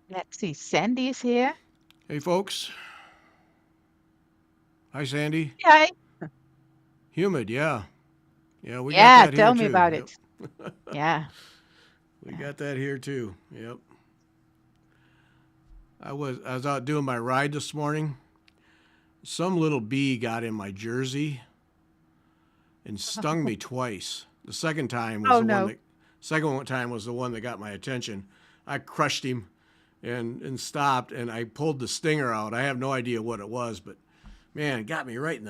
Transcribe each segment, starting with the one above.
Let's see. Sandy is here. Hey, folks. Hi, Sandy. Hi. Humid, yeah. Yeah, we got Yeah, that here tell me too. about it. Yep. Yeah. We Yeah. got that here too. Yep. I was out doing my ride this morning. Some little bee got in my jersey and stung me twice. The second time was Oh the one no. that second time was the one that got my attention. I crushed him and stopped and I pulled the stinger out. I have no idea what it was, but man, it got me right in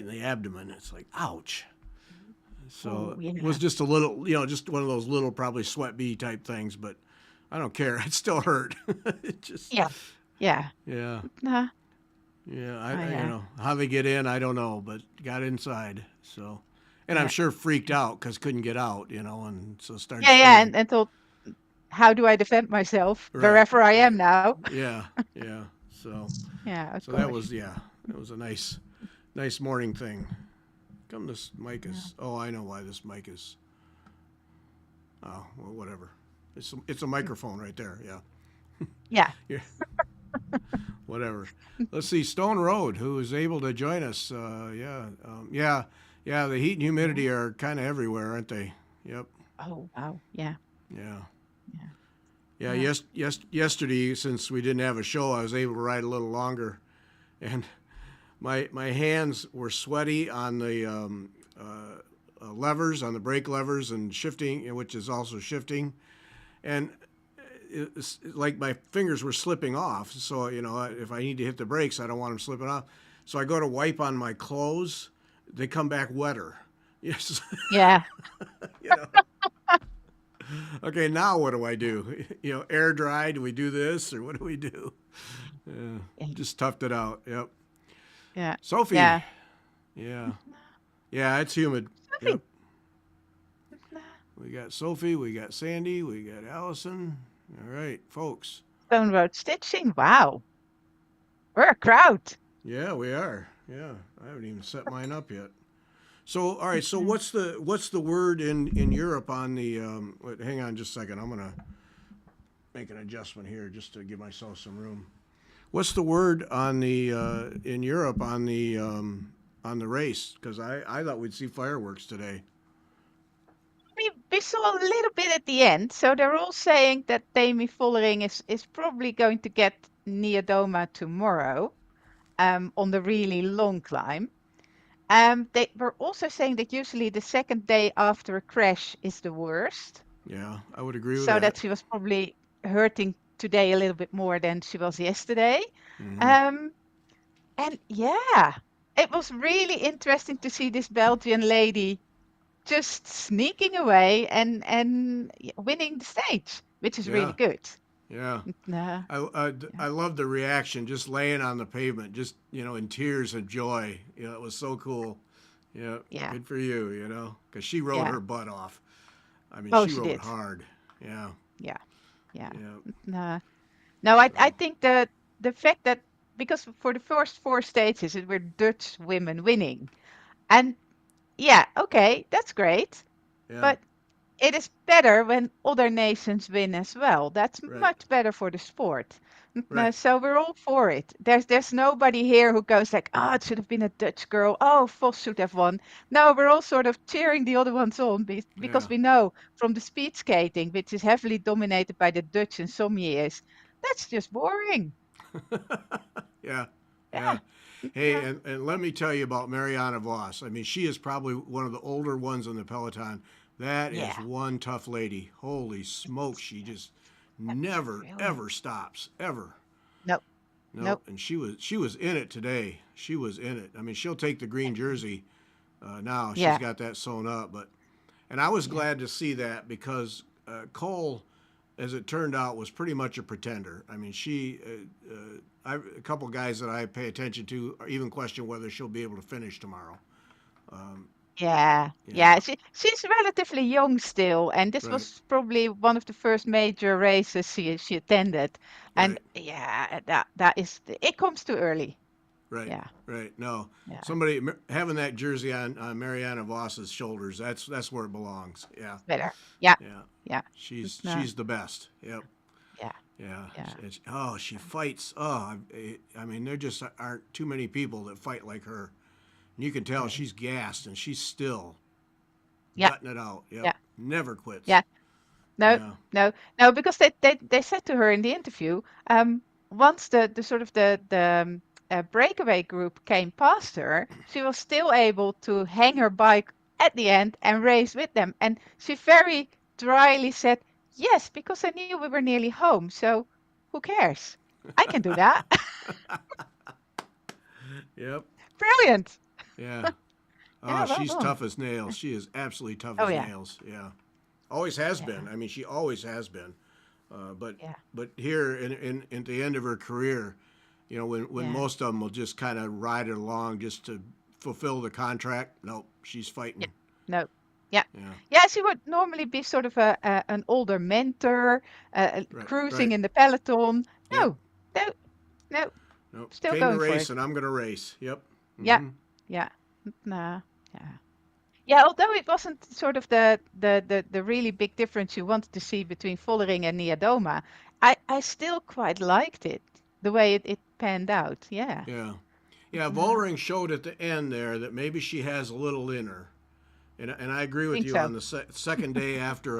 the abdomen. It's like, ouch. Oh So it was yeah. just a little, just one of those little, probably sweat bee type things, but I don't care. It still hurt. It just, Yeah. Yeah. yeah, Nah. yeah. Oh yeah. How they get in, I don't know, but got inside. So, and I'm Yeah. sure freaked out because couldn't get out, and so started Yeah, yeah, screaming. and thought, how do I defend myself Right, wherever I am right. now? Yeah, yeah. So, Yeah, of so that course. was, yeah, that was a nice morning thing. Come, this mic Yeah. is. Oh, I know why this mic is. Oh, well, whatever. It's a microphone right there. Yeah. Yeah. Yeah, whatever. Let's see, Stone Road, who is able to join us. Yeah. The heat and Yeah. humidity are kind of everywhere, aren't they? Yep. Oh wow. Yeah. Yeah. Yeah. Yeah. Yeah. Yesterday, since we didn't have a show, I was able to ride a little longer, and my hands were sweaty on the levers, on the brake levers, and shifting, which is also shifting, and it's like my fingers were slipping off. So if I need to hit the brakes, I don't want them slipping off. So I go to wipe on my clothes, they come back wetter. Yes, Yeah. you know. Okay, now what do I do? Air dry. Do we do this or what do we do? Yeah, Yeah. just toughed it out. Yep. Yeah. Sophie. Yeah. Yeah. Yeah, it's humid. Sophie. Yep. We got Sophie. We got Sandy. We got Allison. All right, folks. Stone Road Stitching. Wow. We're a crowd. Yeah, we are. Yeah, I haven't even set mine up yet. So, all right. So, Mhm. what's the word in Europe on the? Wait, hang on just a second. I'm gonna make an adjustment here just to give myself some room. What's the word on the in Europe on the race? Because I thought we'd see fireworks today. We saw a little bit at the end, so they're all saying that Demi Vollering is probably going to get Neodoma tomorrow, on the really long climb. They were also saying that usually the second day after a crash is the worst, Yeah, I would agree with so that. that she was probably hurting today a little bit more than she was yesterday. Hmm. Um, and yeah, it was really interesting to see this Belgian lady just sneaking away and winning the stage, which is really Yeah, good. yeah. Nah, I love the reaction, just laying on the pavement, just in tears of joy. It was so cool. Yeah, yeah, good for you. Because she rode yeah. her butt off. I mean, Oh, she she rode did. hard. Yeah, Yeah, yeah. yeah. Nah. No, I So, think the fact that, because for the first four stages it were Dutch women winning, and yeah, okay, that's great, yeah, but it is better when other nations win as well. That's right, much better for the sport. right. So we're all for it. There's nobody here who goes like, oh, it should have been a Dutch girl. Oh, Vos should have won. No, we're all sort of cheering the other ones on because Yeah, we know from the speed skating, which is heavily dominated by the Dutch in some years, that's just boring. yeah, Yeah. yeah. Hey, and let me tell you about Mariana Voss. I mean, she is probably one of the older ones in the peloton. That is Yeah. one tough lady. Holy smokes, she Yeah. just That's never brilliant. ever stops ever. Nope. No, Nope. and she was in it today. She was in it. I mean, she'll take the green jersey now. She's Yeah. got that sewn up, and I was Yeah. glad to see that because Cole, as it turned out, was pretty much a pretender. I mean, a couple guys that I pay attention to even question whether she'll be able to finish tomorrow. Um, Yeah, yeah, yeah. She's relatively young still, and this right, was probably one of the first major races she attended. And right, yeah, that is, it comes too early. right, Yeah, right. No, yeah. somebody having that jersey on Mariana Voss's shoulders. That's where it belongs. Yeah, It's better. Yeah, yeah. yeah. She's No, she's the best. Yep. yeah. Yeah. Yeah. She fights. I mean, there just aren't too many people that fight like her. And you can tell Okay. she's gassed and she's still Yeah. gutting it out. Yep. Yeah. Never quits. Yeah. No, Yeah. no, no, because they said to her in the interview, once the sort of the breakaway group came past her, she was still able to hang her bike at the end and race with them. And she very dryly said, "Yes, because I knew we were nearly home, so who cares? I can do that." Yep. Brilliant. Yeah. Yeah, well She's done. tough as nails. She is absolutely tough Oh as yeah, nails. Yeah. Always has yeah, been. I mean, she always has been. But yeah, here in at the end of her career, when yeah, most of them will just kind of ride it along just to fulfill the contract. Nope, she's yeah. fighting. No, yeah, Yeah. yeah. She would normally be sort of an older mentor, Right. cruising Right. in the peloton. Yep. No, no, no. Nope. Still Came to going for race it. and I'm gonna race. Yep. Yeah, Mm-hmm. yeah. Nah, yeah. Yeah, although it wasn't sort of the really big difference you wanted to see between Vollering and Niadoma, I still quite liked it, the way it panned out. Yeah. Yeah. Yeah. Nah, Vollering showed at the end there that maybe she has a little in her, and I agree with think you so. on the second day after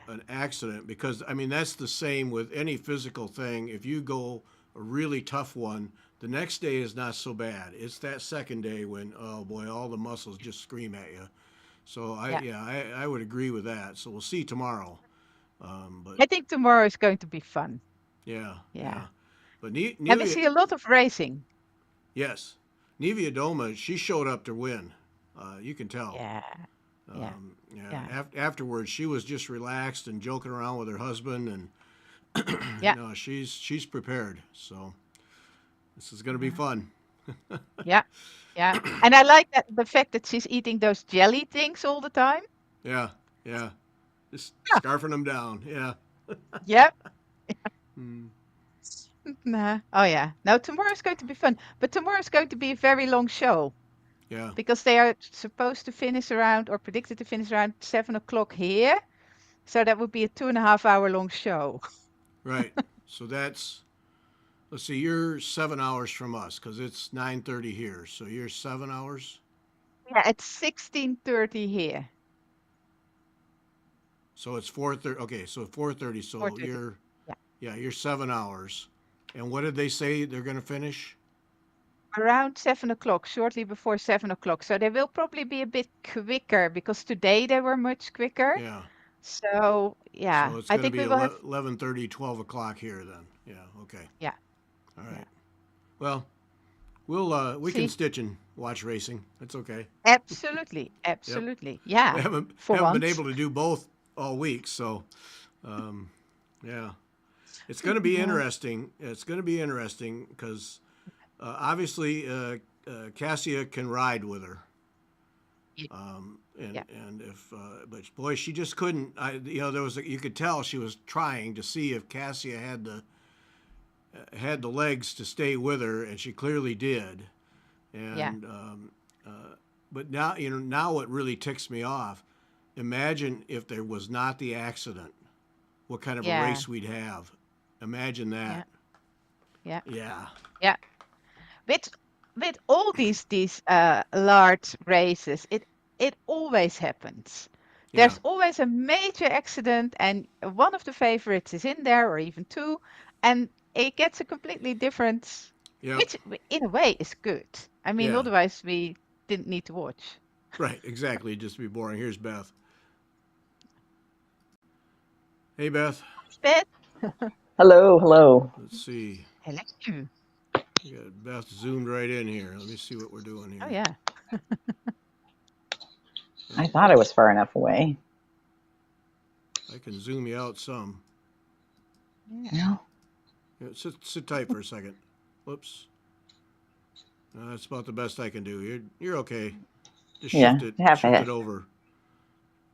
an accident, because I mean that's the same with any physical thing. If you go a really tough one, the next day is not so bad. It's that second day when, oh boy, all the muscles just scream at you. So Yeah. I would agree with that. So we'll see tomorrow. But I think tomorrow is going to be fun. yeah, Yeah. yeah. But And we see a lot of racing. yes, Nevia Doma, she showed up to win. You can tell. Yeah. Yeah. Yeah. Yeah. Afterwards, she was just relaxed and joking around with her husband, and Yeah. no, she's prepared. So this is going to be Yeah. fun. Yeah. Yeah. And I like that the fact that she's eating those jelly things all the time. Yeah, yeah. Just Yeah. scarfing them down. Yeah. Yep. Mm, Nah. Oh yeah. Now tomorrow's going to be fun, but tomorrow's going to be a very long show yeah. because they are supposed to finish around or predicted to finish around 7 o'clock here. So that would be a 2.5 hour long show. Right. So that's, let's see, you're 7 hours from us because it's 9:30 here. So you're 7 hours. Yeah, it's 16:30 here. So it's 4:30. Okay, so 4:30. So 4:30. Yeah. you're 7 hours. And what did they say they're going to finish? Around 7 o'clock, shortly before 7 o'clock. So they will probably be a bit quicker because today they were much quicker. Yeah. So yeah, So it's I going to think be we will have. 11:30, 12 o'clock here then. Yeah. Okay. Yeah, All yeah. right. Well, we can See, stitch and watch racing. That's okay. absolutely, Yep. absolutely. We Yeah, for haven't been once. able to do both all week, so um, yeah, it's going to be Yeah, interesting. It's going to be interesting because obviously Cassia can ride with her, yeah, yeah, and if but boy, she just couldn't. There was you could tell she was trying to see if Cassia had the legs to stay with her, and she clearly did. yeah, And but now now what really ticks me off. Imagine if there was not the accident, what kind of a yeah, race we'd have. Imagine yeah, that. yeah, Yeah, yeah. With with all these large races, it always happens. yeah, There's always a major accident, and one of the favorites is in there, or even two, and it gets a completely different, yep, which in a way is good. I mean, yeah. otherwise we didn't need to watch. Right, exactly. It'd just be boring. Here's Beth. Hey, Beth. But Hello, hello. Let's see. hello. We got Beth zoomed right in here. Let me see what we're doing Oh here. yeah. I thought I was far enough away. I can zoom you out some. Yeah. No. Yeah, sit tight for a second. Whoops. That's about the best I can do. You're okay. Just Yeah, half shift ahead. it over.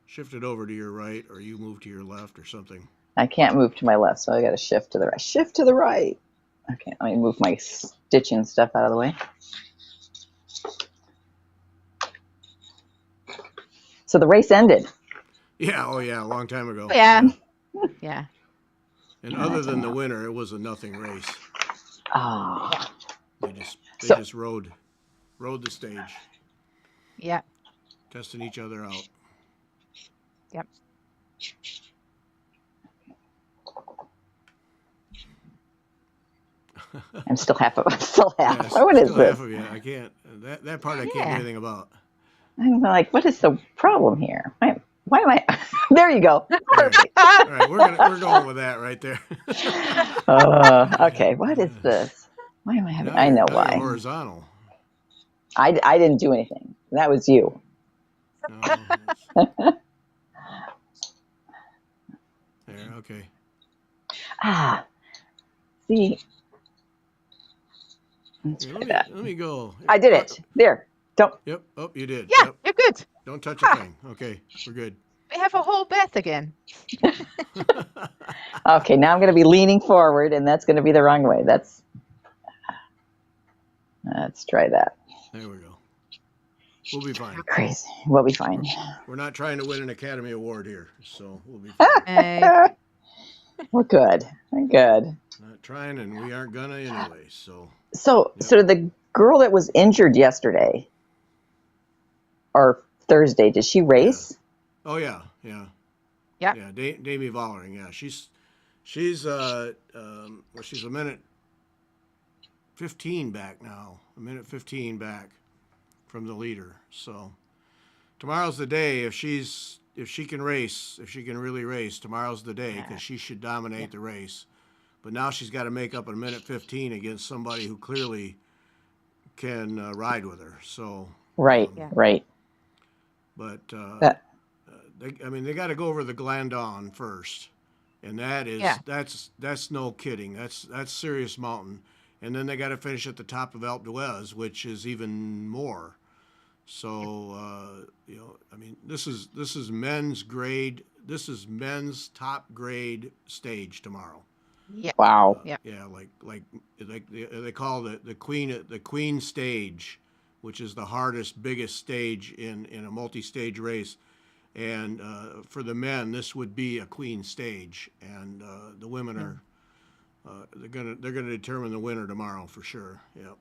Shift it over to your right, or you move to your left, or something. I can't move to my left, so I got to shift to the right. Shift to the right. Okay, let me move my stitching stuff out of the way. So the race ended. Yeah. Oh, yeah. A long time ago. Oh, yeah. Yeah. Yeah. And I other don't than the know. winner, it was a nothing race. Oh. They just So rode the stage, Yeah. testing each other out. Yep. I'm still half of. I'm still half. Yes, What is still half this? of you. I can't. That part I can't do Yeah. anything about. I'm like, what is the problem here? Why am I? There you go. There. Perfect. All right, we're going with that right there. Okay. What is this? Why am I having? I know Now you're why. horizontal. I didn't do anything. That was you. No, there. Okay. Ah. See. Let's Here, try that. let me go. I did it. There. Don't. Yep. Oh, you did. Yeah, Yep. you're good. Don't touch a Ah, thing. Okay, we're good. we have a whole bath again. Okay. Now I'm going to be leaning forward, and that's going to be the wrong way. Let's try that. There we go. We'll be fine. Crazy. We'll be fine. We're not trying to win an Academy Award here, so we'll be fine. Well, good. Good. Not trying, and we aren't gonna anyway. So So, Yep. so the girl that was injured yesterday or Thursday, did she race? oh yeah. Yeah. Damie Vollering. Yeah, she's she's a minute 15 back now. A minute 15 back from the leader. So tomorrow's the day. If she can race, if she can really race, tomorrow's the day because she should dominate the race. But now she's got to make up a minute 15 against somebody who clearly can ride with her. So Right. Yeah. Right. but That. they got to go over the Glandon first, and that is Yeah. that's no kidding. That's serious mountain, and then they got to finish at the top of Alpe d'Huez, which is even more. So this is men's grade. This is men's top grade stage tomorrow. Yeah. Wow. Yeah. Yeah, like they call it the queen stage, which is the hardest, biggest stage in a multi-stage race. And for the men, this would be a queen stage, and the women are they're gonna determine the winner tomorrow for sure. Yep.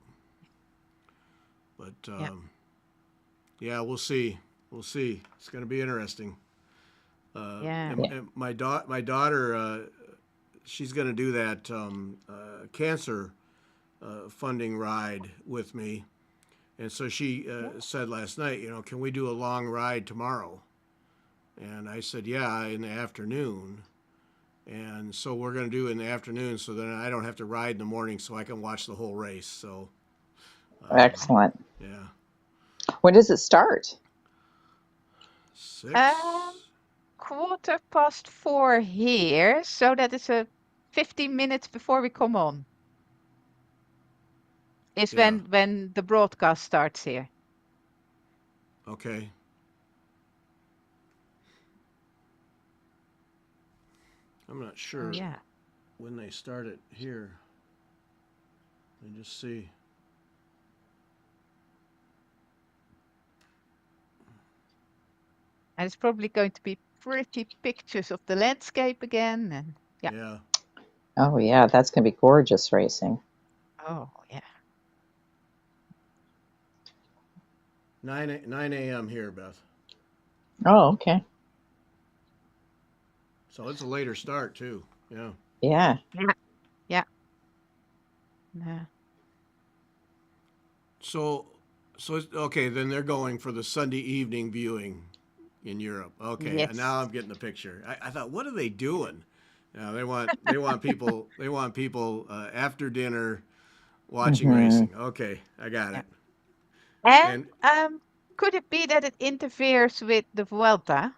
But yeah, we'll see. We'll see. It's gonna be interesting. Yeah. And my daughter, she's gonna do that cancer funding ride with me, and so she said last night, can we do a long ride tomorrow? And I said, yeah, in the afternoon. And so we're going to do it in the afternoon so then I don't have to ride in the morning so I can watch the whole race. So, Excellent. yeah. When does it start? 6. 4:15 here, so that is 15 minutes before we come on. Is Yeah. when the broadcast starts here. Okay. I'm not sure Yeah. when they start it here. Let me just see. And it's probably going to be pretty pictures of the landscape again. And Yeah. Oh yeah, that's gonna be gorgeous racing. oh yeah. 9 a.m. here, Beth. Oh, okay. So it's a later start too. Yeah. Yeah. Yeah. So okay, then they're going for the Sunday evening viewing in Europe. Okay, Yes. and now I'm getting the picture. I thought, what are they doing? They want people after dinner watching racing. Okay, I got it. And could it be that it interferes with the Vuelta?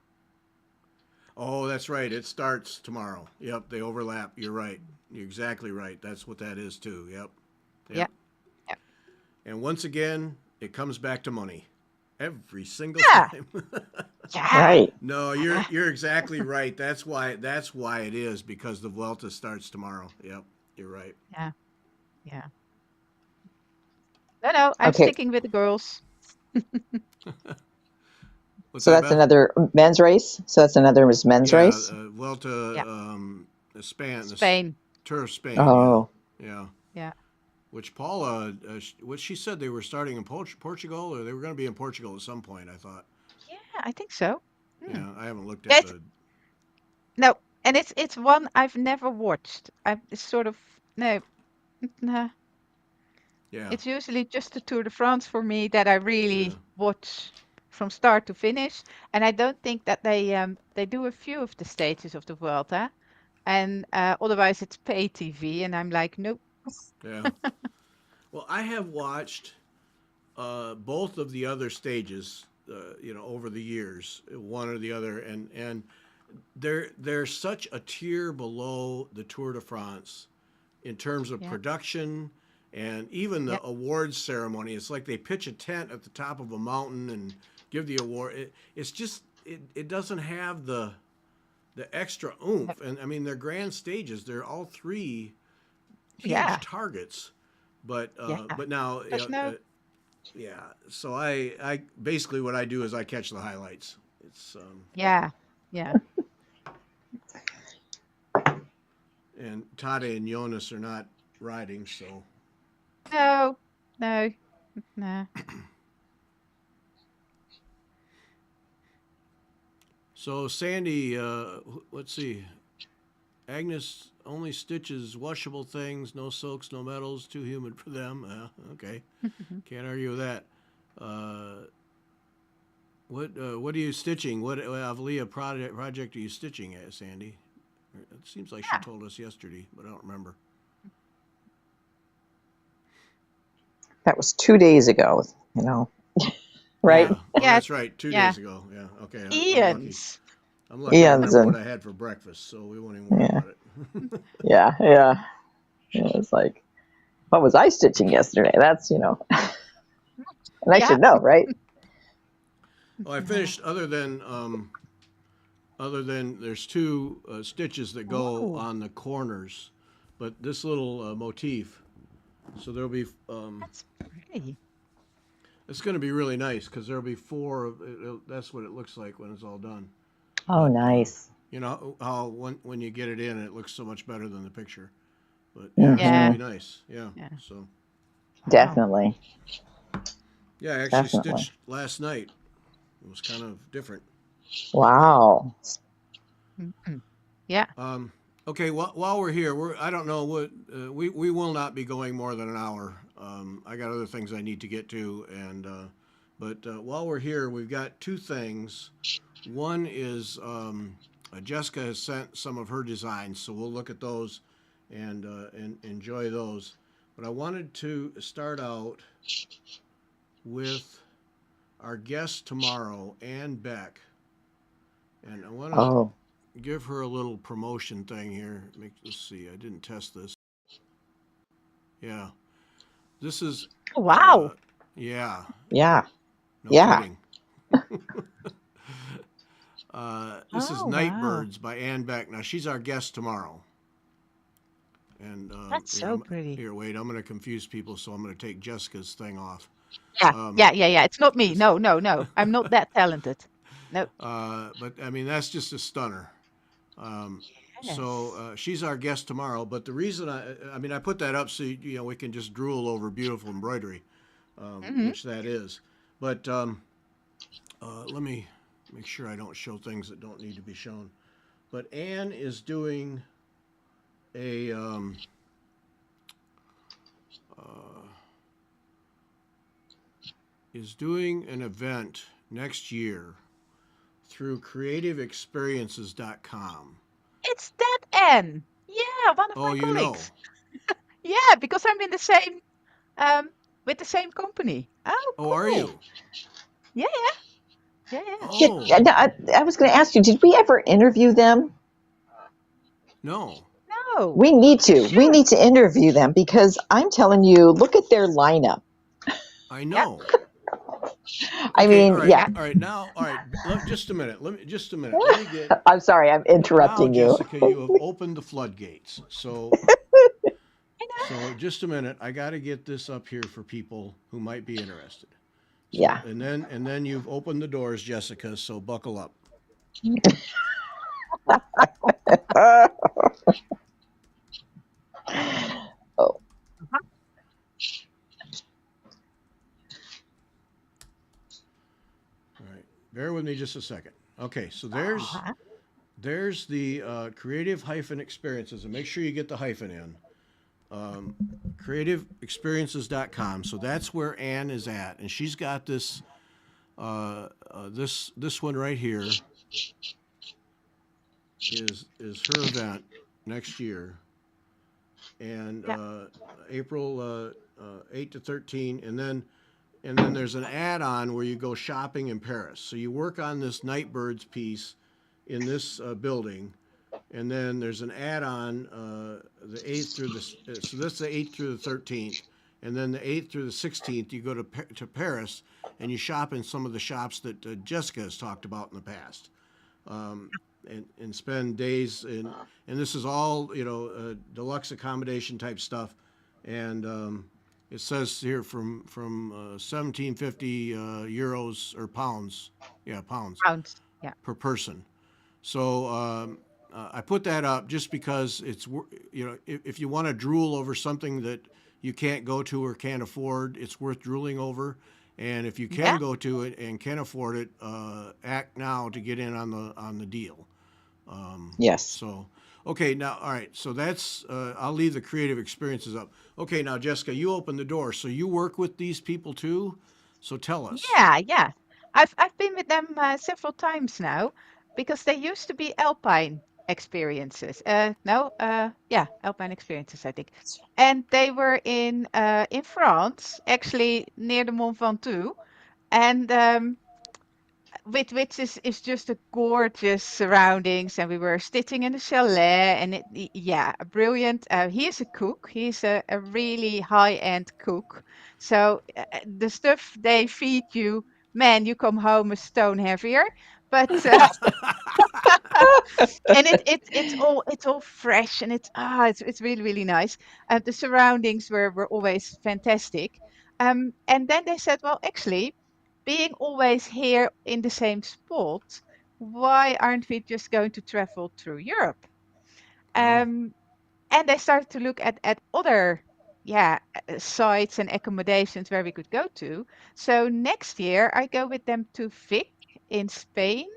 Oh, that's right. It starts tomorrow. Yep, they overlap. You're right. You're exactly right. That's what that is too. Yep. Yeah. Yeah. And once again, it comes back to money. Every single Yeah. time. Yeah. Right. No, you're exactly right. That's why it is, because the Vuelta starts tomorrow. Yep, you're right. Yeah. No, I'm Okay. sticking with the girls. What's So that, that's Beth? another men's race. So that's another men's race. Vuelta. Yeah. Spain, Spain. Tour of Spain. Oh, Yeah. Yeah. Which Paula, what she said they were starting in Portugal, or they were going to be in Portugal at some point. I thought. Yeah, I think so. Hmm. Yeah, I haven't looked at Yes. the. No, and it's one I've never watched. It's sort of no, nah. Yeah, It's usually just the Tour de France for me that I yeah. really watch from start to finish. And I don't think that they do a few of the stages of the world, huh? And otherwise it's pay TV, and I'm like, nope. Yeah. Well, I have watched both of the other stages, over the years, one or the other, and they're such a tier below the Tour de France in terms of Yeah, production and even yeah, the awards ceremony. It's like they pitch a tent at the top of a mountain and give the award. It's just it doesn't have the extra yeah, oomph. And I mean, they're grand stages. They're all three huge yeah. targets. But Yeah. but now There's no. yeah. So I basically what I do is I catch the highlights. It's Yeah, yeah. and Tade and Jonas are not riding, so No, no, no. so Sandy. Let's see. Agnes only stitches washable things, no silks, no metals, too humid for them. Okay, can't argue with that. Uh, what are you stitching? What Avalia project are you stitching at, Sandy? It seems like she Yeah, told us yesterday, but I don't remember. that was 2 days ago. You know, right? Yeah. Oh, yeah, that's right. Two yeah. days ago. Yeah. Okay. I'm lucky. Ian's. I'm lucky. I Ian's remember what and I had for breakfast, so we won't even worry yeah, about it. yeah, yeah. It's like, what was I stitching yesterday? That's and I Yeah. should know, right? Well, I Yeah. finished. Other than there's two stitches that go Oh, on the corners, but this little motif. So there'll be. that's pretty. It's going to be really nice because there'll be four. That's what it looks like when it's all done. Oh, But nice. you know how when you get it in, it looks so much better than the picture. But yeah, it's going Yeah, to Hmm. be nice. Yeah. yeah. So Wow. Definitely, yeah, I actually definitely. stitched last night. It was kind of different. Wow. Mm-mm. Yeah. Okay, while we're here, I don't know what we will not be going more than an hour. I got other things I need to get to, and but while we're here, we've got two things. One is Jessica has sent some of her designs, so we'll look at those and enjoy those. But I wanted to start out with our guest tomorrow, Ann Beck, and I want to Oh, give her a little promotion thing here. Let's see. I didn't test this. Yeah, this is. Wow. Uh, yeah, yeah, no yeah. kidding. This is Oh, wow. Nightbirds by Ann Beck. Now she's our guest tomorrow, and That's so pretty. here. Wait, I'm going to confuse people, so I'm going to take Jessica's thing off. Yeah, Um, yeah, yeah, yeah. It's not me. this, No, no, no. I'm not that talented. No. but I mean that's just a stunner. Um, so Yes. she's our guest tomorrow. But the reason I mean, I put that up so we can just drool over beautiful embroidery, Hmm. which that is. But let me make sure I don't show things that don't need to be shown. But Anne is doing a uh, an event next year through creativeexperiences.com. It's that Anne. Yeah, one of Oh, my you know. colleagues. Yeah, because I'm in the same um with the same company. Oh, Oh, are cool. you? Yeah, yeah, yeah, yeah. Oh, No, I was going to ask you, did we ever interview them? no. No, We need you to. We should. need to interview them because I'm telling you, look at their lineup. I Yeah, know. I Okay, all mean, right, yeah. yeah. all right. Now, all right. Just a minute. Just a minute. Let me get I'm sorry, I'm now, interrupting you. Jessica. You have opened the floodgates. So, I know. just a minute. I got to get this up here for people who might be interested. So, Yeah. and then you've opened the doors, Jessica. So buckle up. just a second. Okay, so Uh-huh. there's the creative hyphen experiences, and make sure you get the hyphen in. Creativeexperiences.com. So that's where Anne is at, and she's got this this one right here is her event next year, and Yeah. April 8 to 13, and then there's an add-on where you go shopping in Paris. So you work on this Nightbirds piece in this building, and then there's an add-on the 8th through the so this is the 8th through the 13th, and then the 8th through the 16th you go to Paris and you shop in some of the shops that Jessica has talked about in the past, and spend days in, and this is all deluxe accommodation type stuff, and it says here from 1750 euros or pounds, yeah, pounds Pounds. Yeah. per person. So I put that up just because it's if you want to drool over something that you can't go to or can't afford, it's worth drooling over. And if you can Yeah. go to it and can afford it, act now to get in on the deal. Yes. So, okay, now, all right. So that's I'll leave the creative experiences up. Okay, now Jessica, you open the door. So you work with these people too. So tell us. Yeah, yeah. I've been with them several times now because they used to be Alpine experiences. No, yeah, Alpine experiences, I think. And they were in France, actually near the Mont Ventoux, and which is just a gorgeous surroundings. And we were stitching in a chalet, and yeah, a brilliant. He is a cook. He's a really high-end cook. So the stuff they feed you, man, you come home a stone heavier. But and it's all fresh, and it's really really nice. The surroundings were always fantastic. And then they said, well, actually, being always here in the same spot, why aren't we just going to travel through Europe? Oh, Um, and they started to look at other, yeah, sites and accommodations where we could go to. So next year I go with them to Vic in Spain,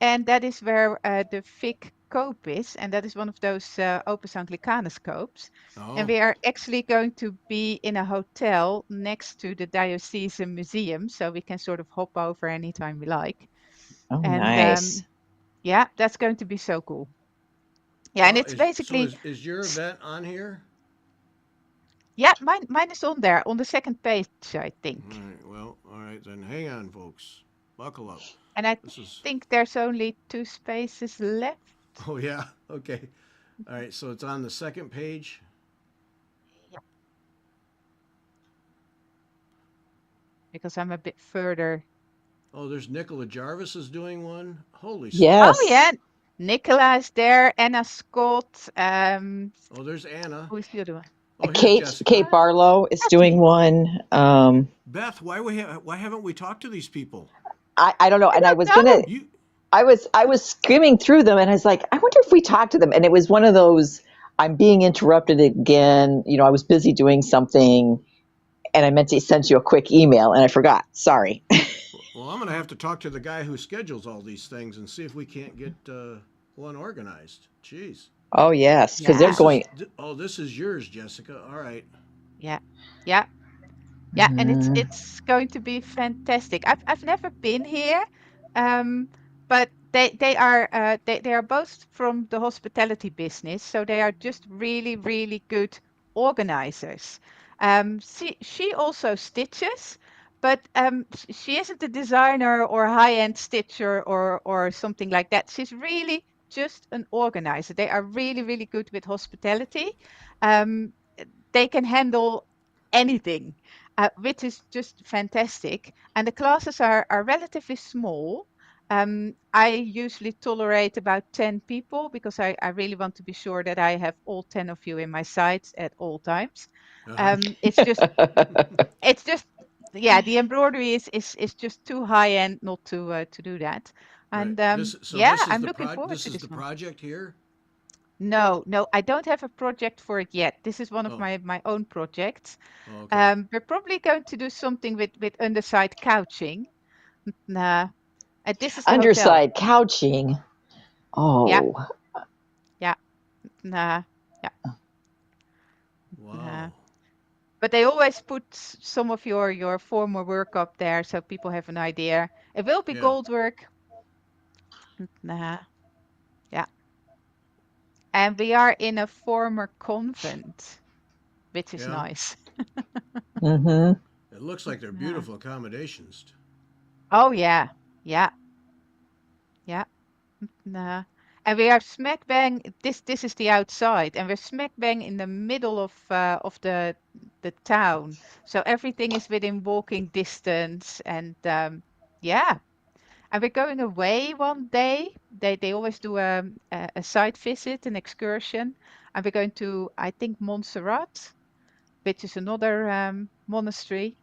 and that is where the Vic Cope is, and that is one of those Opus Anglicanus copes. And oh, we are actually going to be in a hotel next to the diocesan museum, so we can sort of hop over anytime we like. Oh, And nice. yeah, that's going to be so cool. Yeah, and oh. it's basically, Is your event on here? yeah, mine is on there on the second page, I All think. right. Well, all right then. Hang on, folks. Buckle up. And I This is. think there's only 2 spaces left. Oh yeah. Okay. All right. So it's on the second page. Yeah, because I'm a bit further. Oh, there's Nicola Jarvis is doing one. Holy Oh smokes. Yes. yeah, Nicola is there, Anna Scott. Oh, there's Anna. Who is the other one? Oh, here's Kate Jessica. Barlow is doing Natalie. one. Beth, why haven't we talked to these people? I don't know. I And don't know. You I was skimming through them and I was like, I wonder if we talked to them. And it was one of those, I'm being interrupted again. I was busy doing something and I meant to send you a quick email and I forgot. Sorry. well, I'm gonna have to talk to the guy who schedules all these things and see if we can't get one organized. Jeez. Oh, yes. Because Oh, they're Yeah, going. this is yours, Jessica. All right. yeah, yeah, yeah, and it's going to be fantastic. I've never been here, um, but they are both from the hospitality business, so they are just really really good organizers. She also stitches, but she isn't a designer or high-end stitcher or something like that. She's really just an organizer. They are really really good with hospitality. Um, they can handle anything, which is just fantastic. And the classes are relatively small. I usually tolerate about 10 people because I really want to be sure that I have all 10 of you in my sights at all times. Uh huh. It's just, yeah, the embroidery is just too high end not to do that. Right. And yeah, This is I'm the looking forward this to is this the one. project here. No, no, I don't have a project for it yet. This is one of Oh. my own projects. Oh, okay. We're probably going to do something with underside couching. Nah, And this is the hotel. Underside couching. Yeah, Oh, yeah, nah, yeah, nah. Wow. But they always put some of your former work up there so people have an idea. It will be Yeah. gold work. Nah, yeah. And we are in a former convent, which is Yeah. nice. mm-hmm. It looks like they're Nah. beautiful accommodations. Oh yeah, yeah, yeah. Nah. And we are smack bang. This is the outside, and we're smack bang in the middle of the town. So everything is within walking distance, and yeah. And we're going away one day. They always do a site visit, an excursion, and we're going to, I think, Montserrat, which is another monastery.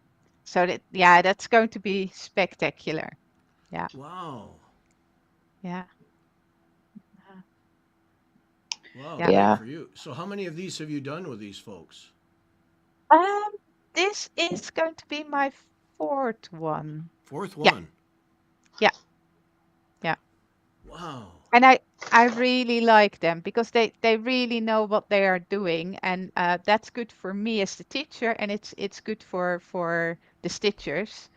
So that, yeah, that's going to be spectacular. Yeah, Wow. yeah, uh, Wow, yeah. great Yeah. for you. So how many of these have you done with these folks? Um, this is going to be my fourth one. Fourth Yeah, one. yeah, yeah. Wow. And I really like them because they really know what they are doing, and that's good for me as the teacher, and it's good for the stitchers.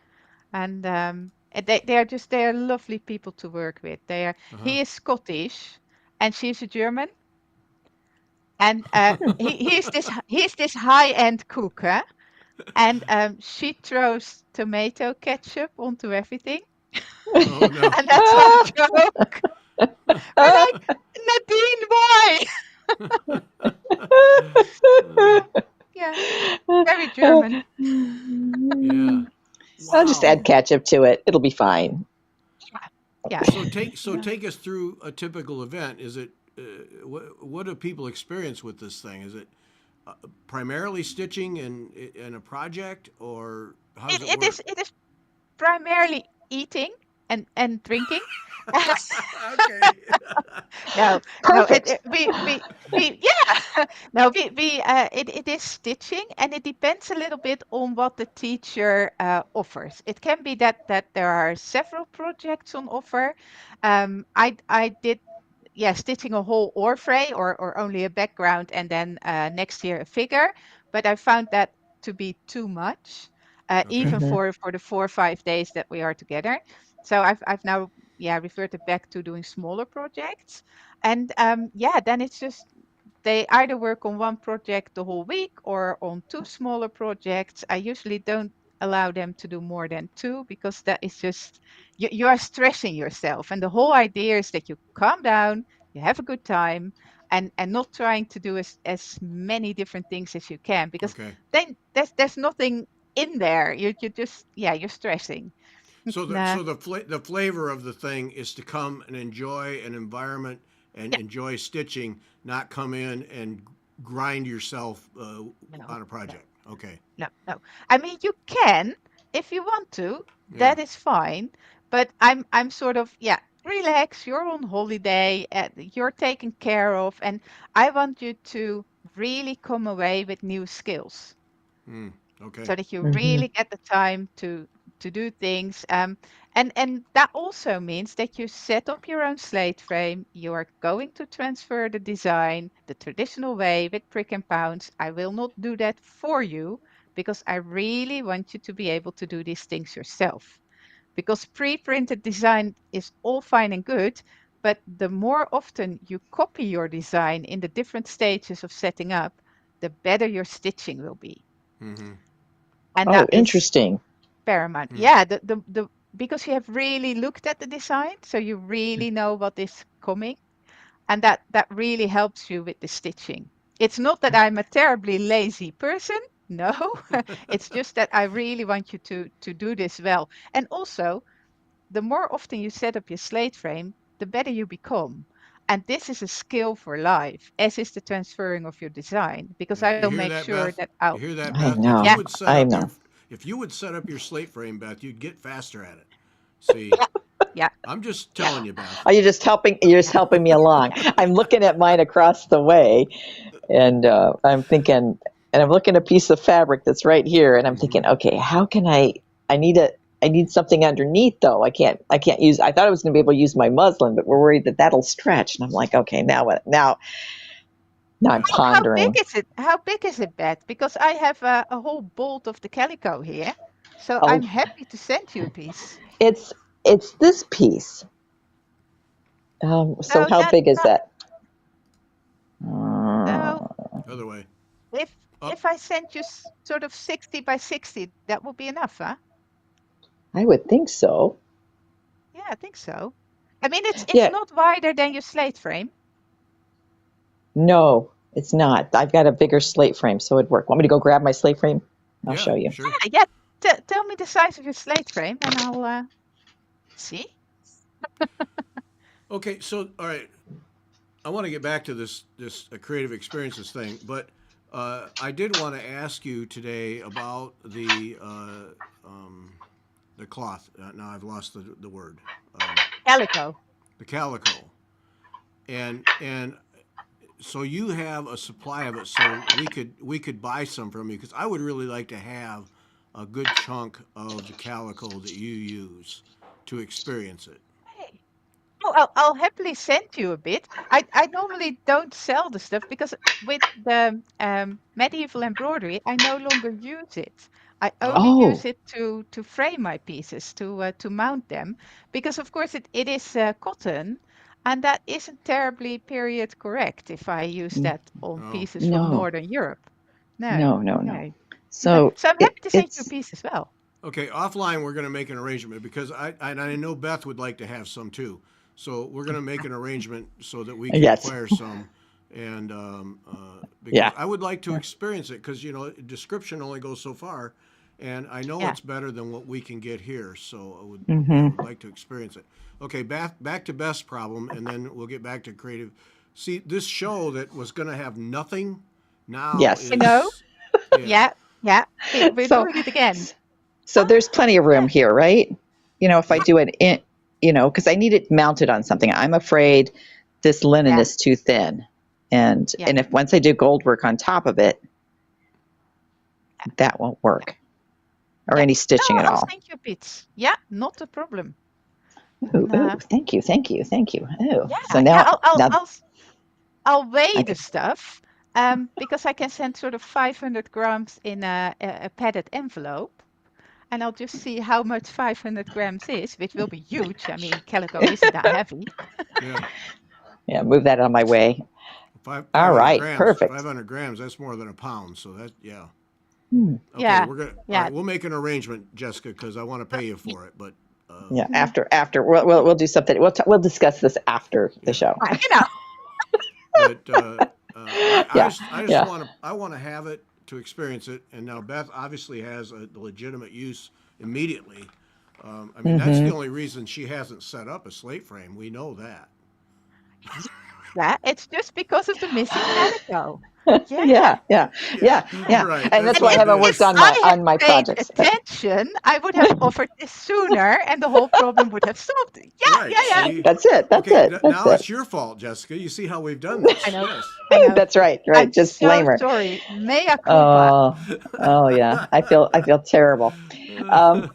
And they are lovely people to work with. Uh-huh. He is Scottish, and she's a German, and he's this high-end cook, huh? And she throws tomato ketchup onto everything, Oh no. and that's our joke. We're like, Nadine, why? Yeah, yeah, very German. Yeah. I'll just add Wow. ketchup to it. It'll be fine. Yeah, yeah, So yeah. take us through a typical event. Is it what do people experience with this thing? Is it primarily stitching in a project, or how does It, it it work? is it is primarily eating and drinking. Okay. No, no, Perfect. yeah. No, it is stitching, and it depends a little bit on what the teacher offers. It can be that there are several projects on offer. I did, yeah, stitching a whole orfray or only a background, and then next year a figure, but I found that to be too much, Okay. even Hmm. for the 4 or 5 days that we are together. So I've now, yeah, reverted back to doing smaller projects. And yeah, then it's just they either work on one project the whole week or on two smaller projects. I usually don't allow them to do more than two because that is just you are stressing yourself. And the whole idea is that you calm down, you have a good time, and not trying to do as many different things as you can, because Okay. then there's nothing in there. You just, yeah, you're stressing. Nah, The flavor of the thing is to come and enjoy an environment and yeah, enjoy stitching, not come in and grind yourself no, on a no. project. Okay. No, no. I mean, you can if you want to. Yeah. That is fine. But I'm sort of, yeah, relax. You're on holiday. You're taken care of, and I want you to really come away with new skills Mm, okay. so that you Hmm. really get the time to do things. And that also means that you set up your own slate frame. You are going to transfer the design the traditional way with prick and pounds. I will not do that for you because I really want you to be able to do these things yourself. Because pre-printed design is all fine and good, but the more often you copy your design in the different stages of setting up, the better your stitching will be. Mm-hmm. And Oh, that is interesting. paramount. Mm. Yeah, the because you have really looked at the design, so you really know what is coming, and that really helps you with the stitching. It's not that I'm a terribly lazy person. No, it's just that I really want you to do this well. And also, the more often you set up your slate frame, the better you become. And this is a skill for life, as is the transferring of your design, because Yeah. I You will hear make that, sure Beth? that You hear that, I Beth? If you yeah, know. would set I up know. your slate frame, Beth, you'd get faster at it. See, yeah, yeah, I'm just yeah, telling you, Beth. Are you just helping? You're just yeah, helping me along. I'm looking at mine across the way, and I'm thinking, and I'm looking at a piece of fabric that's right here, and I'm Mm-hmm. thinking, okay, how can I? I need I need something underneath though. I can't use, I thought I was going to be able to use my muslin, but we're worried that that'll stretch. And I'm like, okay, now what? Now I'm How big pondering. is it? How big is it, Beth? Because I have a whole bolt of the calico here, so Oh, I'm happy to send you a piece. it's, this piece. So So how that big is that? so Other way. if Up. if I send you sort of 60 by 60, that would be enough, huh? I would think so. Yeah, I think so. I mean, it's Yeah. not wider than your slate frame. No, it's not. I've got a bigger slate frame, so it'd work. Want me to go grab my slate frame? I'll Yeah, show you. sure. Yeah, tell me the size of your slate frame, and I'll see. Okay, so all right, I want to get back to this creative experiences thing, but I did want to ask you today about the cloth. Now I've lost the word. Calico. The calico, and so you have a supply of it, so we could buy some from you because I would really like to have a good chunk of the calico that you use to experience it. Hey. Oh, I'll happily send you a bit. I normally don't sell the stuff because with the medieval embroidery, I no longer use it. I only Oh, use Oh, it to frame my pieces, to mount them, because of course it is cotton, and that isn't terribly period correct if I use n- that on oh. pieces from no, Northern Europe. No, no. no. So So I'm happy to send you a it's piece as well. Okay, offline we're going to make an arrangement because I know Beth would like to have some too. So we're going to make an arrangement so that we can yes, acquire some, and because yeah, I would like to experience it because description only goes so far, and I know Yeah. it's better than what we can get here. So I would hmm like to experience it. Okay, back to Beth's problem, and then we'll get back to creative. See, this show that was going to have nothing now yes. I know. is yeah. Yeah, yeah. We're So doing it again. so there's plenty of room Yeah. here, right? If I Yeah. do it in, because I need it mounted on something. I'm afraid this linen Yeah. is too thin, and Yeah. if once I do gold work on top of it, that won't work, or Yeah. any No, stitching at I'll all. send you bits. Yeah, not a problem. Ooh, And ooh, thank you, thank you, thank you. Oh, so yeah, yeah, now, now I'll weigh I the can. stuff because I can send sort of 500 grams in a padded envelope, and I'll just see how much 500 grams is, which will be huge. I mean, calico isn't that heavy. Yeah. Yeah, move that on my way. Five All hundred right, grams. Five perfect. hundred grams. That's more than a pound. So that yeah. Hmm. Okay, Yeah, we're gonna. All yeah, right, we'll make an arrangement, Jessica, because I want to pay you y- for it. But Yeah, mhm. after we'll do something. We'll discuss this after the yeah. show. Yeah. But Yeah, I just yeah. want to have it to experience it. And now Beth obviously has a legitimate use immediately. I mean, that's the hmm only reason she hasn't set up a slate frame. We know that. Yeah, it's just because of the missing calico. Yeah. Yeah, yeah, Yeah. yeah, yeah. Right. And That's that's And why what I it haven't if worked is. on I had my paid projects. But attention, I would have offered this sooner, and the whole problem would have solved. Yeah, Right. yeah, yeah. See. that's it. That's Okay. it. That's Now it. it's your fault, Jessica. You see how we've done this? I know, Yes. I know. That's right. I'm Right. Just so blame her. sorry. Mea culpa. Oh, oh yeah. I feel terrible. Um,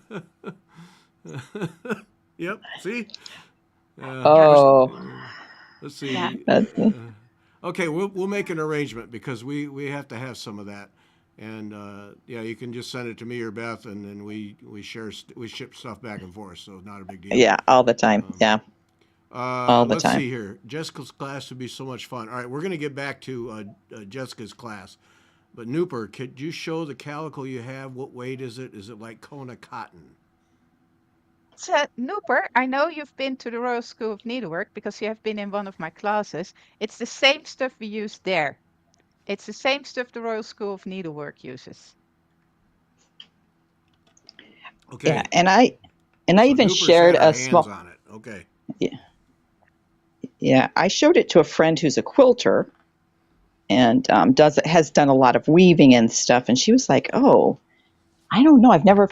Yep. See. Yeah, We're, oh, let's yeah. see. that's Okay, we'll make an arrangement because we have to have some of that, and yeah, you can just send it to me or Beth, and then we ship stuff back and forth, so not a big deal. yeah, all the time. Yeah, all the Let's time. see here. Jessica's class would be so much fun. All right, we're gonna get back to Jessica's class, but Nooper, could you show the calico you have? What weight is it? Is it like Kona cotton? So, Nooper, I know you've been to the Royal School of Needlework because you have been in one of my classes. It's the same stuff we use there. It's the same stuff the Royal School of Needlework uses. Yeah, Okay, and I so even Nooper's shared had her a hands small. on it. Okay. Yeah, yeah. I showed it to a friend who's a quilter and has done a lot of weaving and stuff, and she was like, "Oh, I don't know. I've never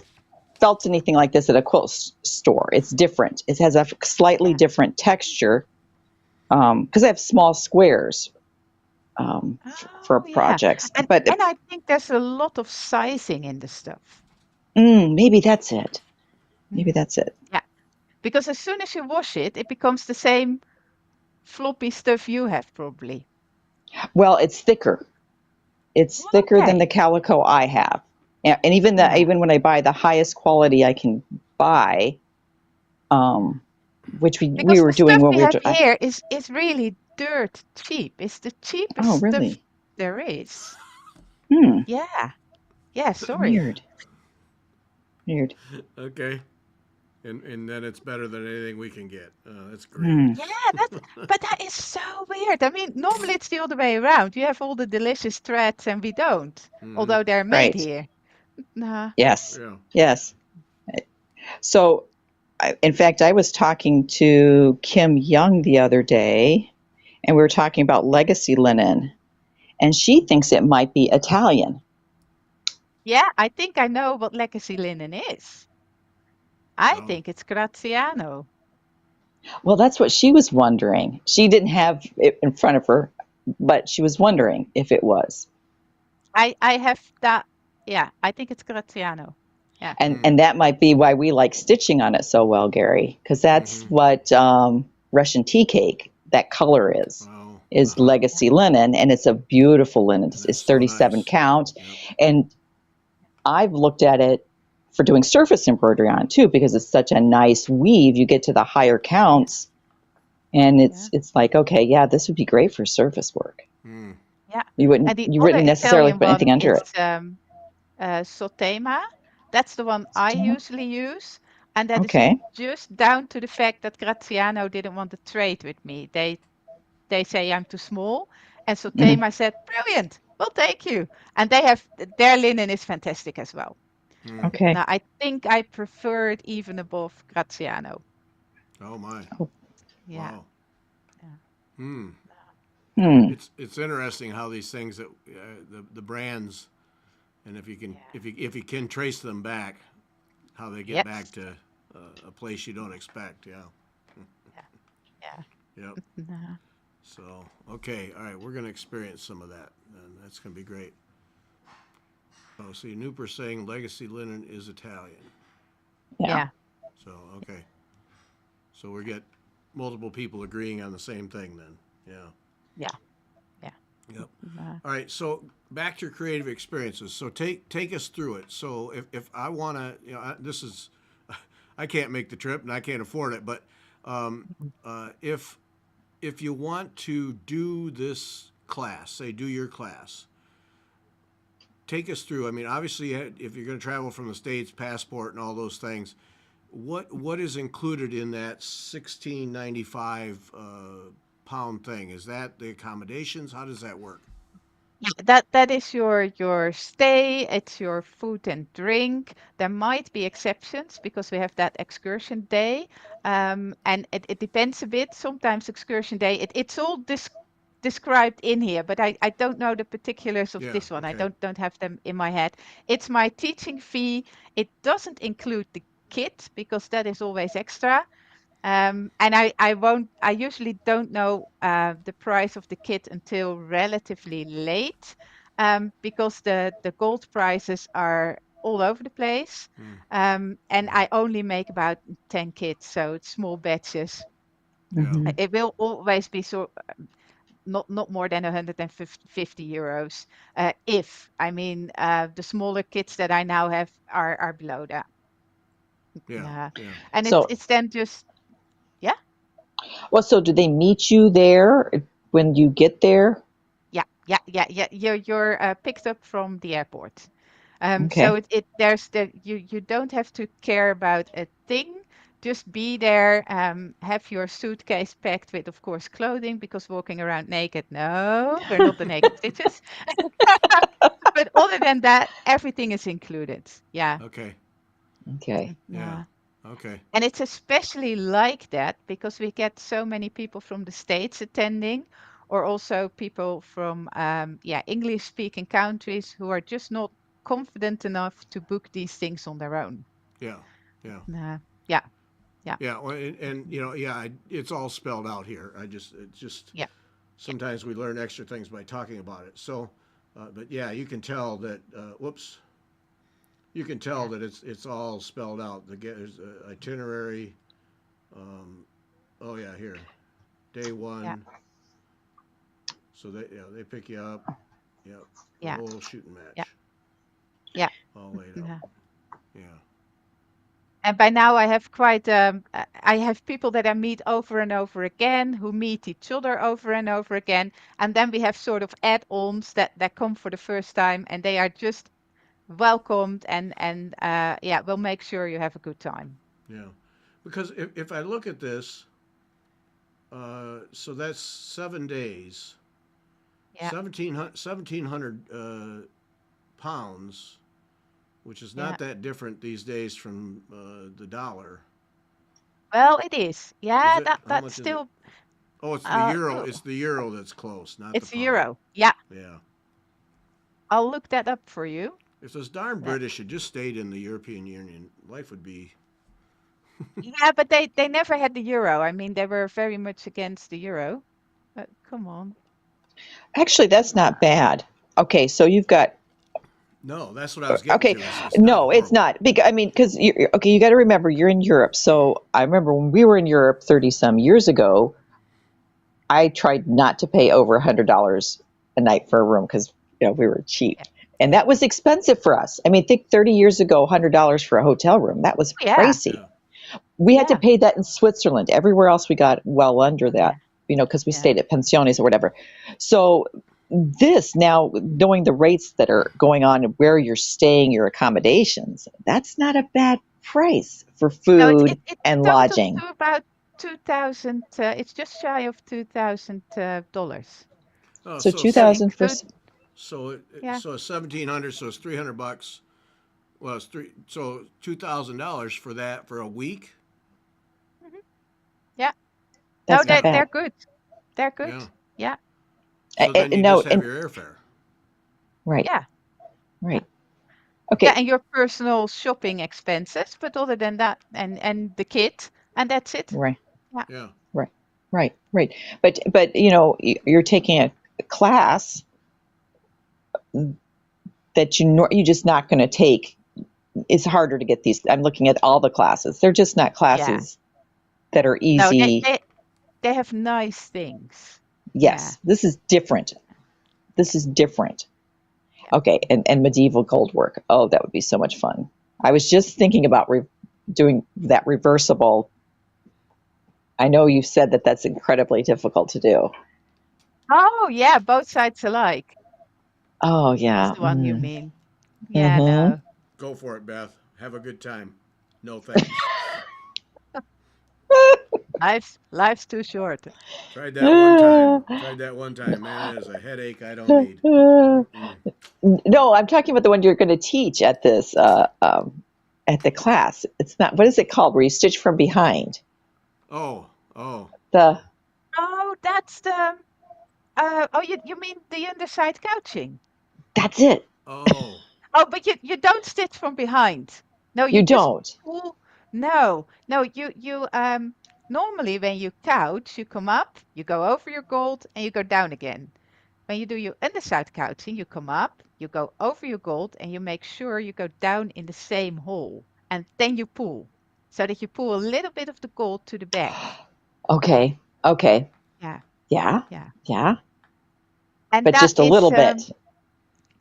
felt anything like this at a quilt store. It's different. It has a slightly Yeah. different texture because I have small squares for Oh, yeah. projects. And But I think there's a lot of sizing in the stuff. maybe that's it. Maybe that's it. Yeah, because as soon as you wash it, it becomes the same floppy stuff you have probably. Well, it's thicker. It's Well, thicker than the okay. calico I have. And even Yeah. even when I buy the highest quality I can buy, um, which we Because were the doing stuff when we we were. have here is really dirt cheap. It's the cheapest Oh, stuff really? there is. Hmm. Yeah. Yeah, sorry. Weird. Weird. Okay. And then it's better than anything we can get. That's great. Hmm. Yeah, but that is so weird. I mean, normally it's the other way around. You have all the delicious threads and we don't, Mm-hmm. although they're made Right. here. Nah. Yes. Yeah. Yes. So, in fact, I was talking to Kim Young the other day, and we were talking about legacy linen, and she thinks it might be Italian. Yeah, I think I know what legacy linen is. I Oh. think it's Graziano. Well, that's what she was wondering. She didn't have it in front of her, but she was wondering if it was. I have that. Yeah, I think it's Graziano. Yeah. And that might be why we like stitching on it so well, Gary, because that's Mm-hmm. what Russian tea cake, that color Oh. is Uh-huh. legacy linen, and it's a beautiful linen. That's It's so 37 nice. count, Yep. and I've looked at it for doing surface embroidery on too because it's such a nice weave. You get to the higher counts, and Yeah. it's like, okay, yeah, this would be great for surface work. Mm. Yeah. You And the other wouldn't necessarily Italian put anything one under is it. Sotema. That's the one I usually use. And that is Okay. just down to the fact that Graziano didn't want to trade with me. They say I'm too small. And Mhm. Sotema said, brilliant, we'll take you. And they have their linen is fantastic as well. Mm. Okay. Now I think I prefer it even above Graziano. Oh my. Oh. Yeah. Wow. Yeah. Hmm. Hmm. It's interesting how these things that the brands, and Yeah. if you can trace them back, how they get back Yes. to a place you don't expect. Yeah. Yeah. Yep. Yeah. No. So okay, all right, we're gonna experience some of that, and that's gonna be great. Oh, see, Nooper saying legacy linen is Italian. Yeah. Yeah. So okay, so we get multiple people agreeing on the same thing then. Yeah. Yeah. Yeah. Yep. No. All right, so back to your creative experiences. So take us through it. So if I want to, this is, I can't make the trip and I can't afford it, but um, if you want to do this class, say do your class, take us through. I mean, obviously, if you're going to travel from the States, passport and all those things, what is included in that 1695 pound thing? Is that the accommodations? How does that work? Yeah, that is your stay, it's your food and drink. There might be exceptions because we have that excursion day. And it depends a bit. Sometimes excursion day, it's all described in here, but I don't know the particulars of Yeah. this one. I Okay. don't have them in my head. It's my teaching fee. It doesn't include the kit because that is always extra. And I usually don't know the price of the kit until relatively late, because the gold prices are all over the place. Mm. And I only make about 10 kits, so it's small batches. Yeah. Hmm. It will always be not more than 150 euros. If I mean the smaller kits that I now have are below that. Yeah. Yeah, Yeah. and So, it's then just yeah. well, so do they meet you there when you get there? Yeah. You're picked up from the airport. So Okay. it there's you don't have to care about a thing. Just be there. Have your suitcase packed with, of course, clothing because walking around naked. No, we're not the naked stitches. But other than that, everything is included. Yeah. Okay. Okay. Yeah. Nah. Okay. And it's especially like that because we get so many people from the States attending, or also people from English speaking countries who are just not confident enough to book these things on their own. Yeah. Yeah. Nah, yeah, yeah, Yeah. Well, and yeah, it's all spelled out here. It's just yeah, yeah, sometimes we learn extra things by talking about it. So, but yeah, you can tell that. Whoops. You can tell that it's all spelled out. There's a itinerary. Um, oh yeah, here, day Yeah, one. So they pick you up. Yep, the yeah, whole shooting yeah, match yeah. all laid out. Yeah. Yeah. And by now I have people that I meet over and over again who meet each other over and over again. And then we have sort of add-ons that come for the first time and they are just welcomed and yeah, we'll make sure you have a good time. Yeah. Because if I look at this, so that's 7 days, Yeah, 1,700 pounds, which is yeah. not that different these days from the dollar. Well, it is. Is Yeah, it? How that's much is it? still Oh, it's the euro. ew, It's the euro that's close, not the it's a pound. euro. Yeah, Yeah. I'll look that up for you. If those darn That, British had just stayed in the European Union, life would be. yeah, but they never had the euro. I mean, they were very much against the euro. But come on. Actually, that's not bad. Okay, so you've got No, that's what I was getting okay. to. It's not No, it's horrible. not. Because I mean, because okay, you got to remember you're in Europe. So I remember when we were in Europe 30 some years ago, I tried not to pay over $100 a night for a room because we were cheap, Yeah. and that was expensive for us. I mean, think 30 years ago, $100 for a hotel room. That was Oh, yeah. crazy. Yeah. We had to Yeah. pay that in Switzerland. Everywhere else, we got well under Yeah. that. Because we Yeah. stayed at pensiones or whatever. So this now, knowing the rates that are going on and where you're staying, your accommodations, that's not a bad price for No, food it and totals lodging. to about 2000. It's just shy of $2,000. Oh, So so 2000 for Food. Yeah. so it's 1,700. So it's 300 bucks. Well, it's three. So $2,000 for that for a week. Mhm. Yeah. No, that's Yeah. not they're bad. good. They're good. Yeah. Yeah. So then you No, just have and your airfare. right, Yeah. Yeah. right. Yeah, Okay, and your personal shopping expenses, but other than that, and the kit, and that's it. right, Yeah. Yeah. right, right. But you're taking a class that you're just not going to take. It's harder to get these. I'm looking at all the classes. They're just not Yeah. classes that are No, easy. they have nice things. Yeah. Yes, this is different. This Yeah. is different. Yeah. Okay, and medieval gold work. Oh, that would be so much fun. I was just thinking about doing that reversible. I know you said that that's incredibly difficult to do. Oh, yeah, both sides alike. Oh That's yeah. the one you mean. Yeah, Mm-hmm. no. Go for it, Beth. Have a good time. No thanks. Life's too short. Tried that one time. Tried that one time. Man, it is a headache I don't need. Mm-mm. No, I'm talking about the one you're going to teach at this at the class. It's not. What is it called? Where you stitch from behind? Oh, oh, The Oh, that's the oh, you mean the underside couching? That's it. oh. Oh, but you don't stitch from behind. No, you You just don't. pull. No, you normally when you couch, you come up, you go over your gold, and you go down again. When you do your underside couching, you come up, you go over your gold, and you make sure you go down in the same hole, and then you pull, so that you pull a little bit of the gold to the back. Okay. Okay. Yeah, Yeah. yeah, Yeah. and But that just a is little bit.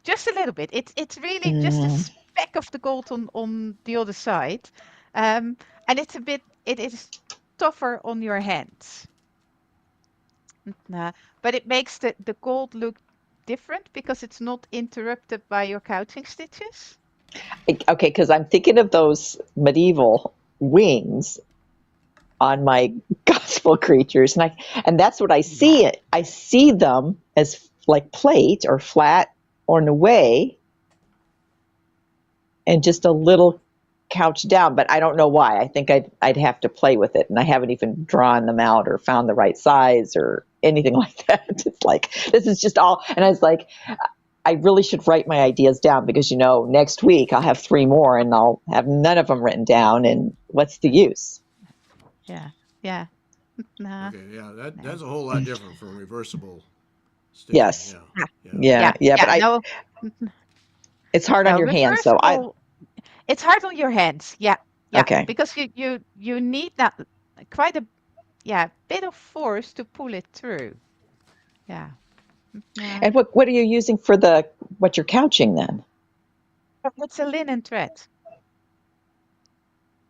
just a little bit. It's really just a Mm, speck of the gold on the other side, um, and it is tougher on your hands. But it makes the gold look different because it's not interrupted by your couching stitches. okay, because I'm thinking of those medieval wings on my gospel creatures, and that's what I Yeah, see. I see them as like plate or flat or in a way, and just a little couch down, but I don't know why. I think I'd have to play with it, and I haven't even drawn them out or found the right size or anything like that. It's like this is just all, and I was like, I really should write my ideas down because next week I'll have 3 more, and I'll have none of them written down, and what's the use? yeah, yeah. Nah, Okay, yeah, that's no. a whole lot different from reversible stitching. Yes, Yeah, Yeah, yeah. yeah, yeah, yeah, yeah. but No, it's hard on no. your hands, so I Reversible. It's hard on your hands. Yeah, yeah, Okay. because you need that quite a bit of force to pull it through. Yeah. Uh, And what are you using for what you're couching then? it's a linen thread.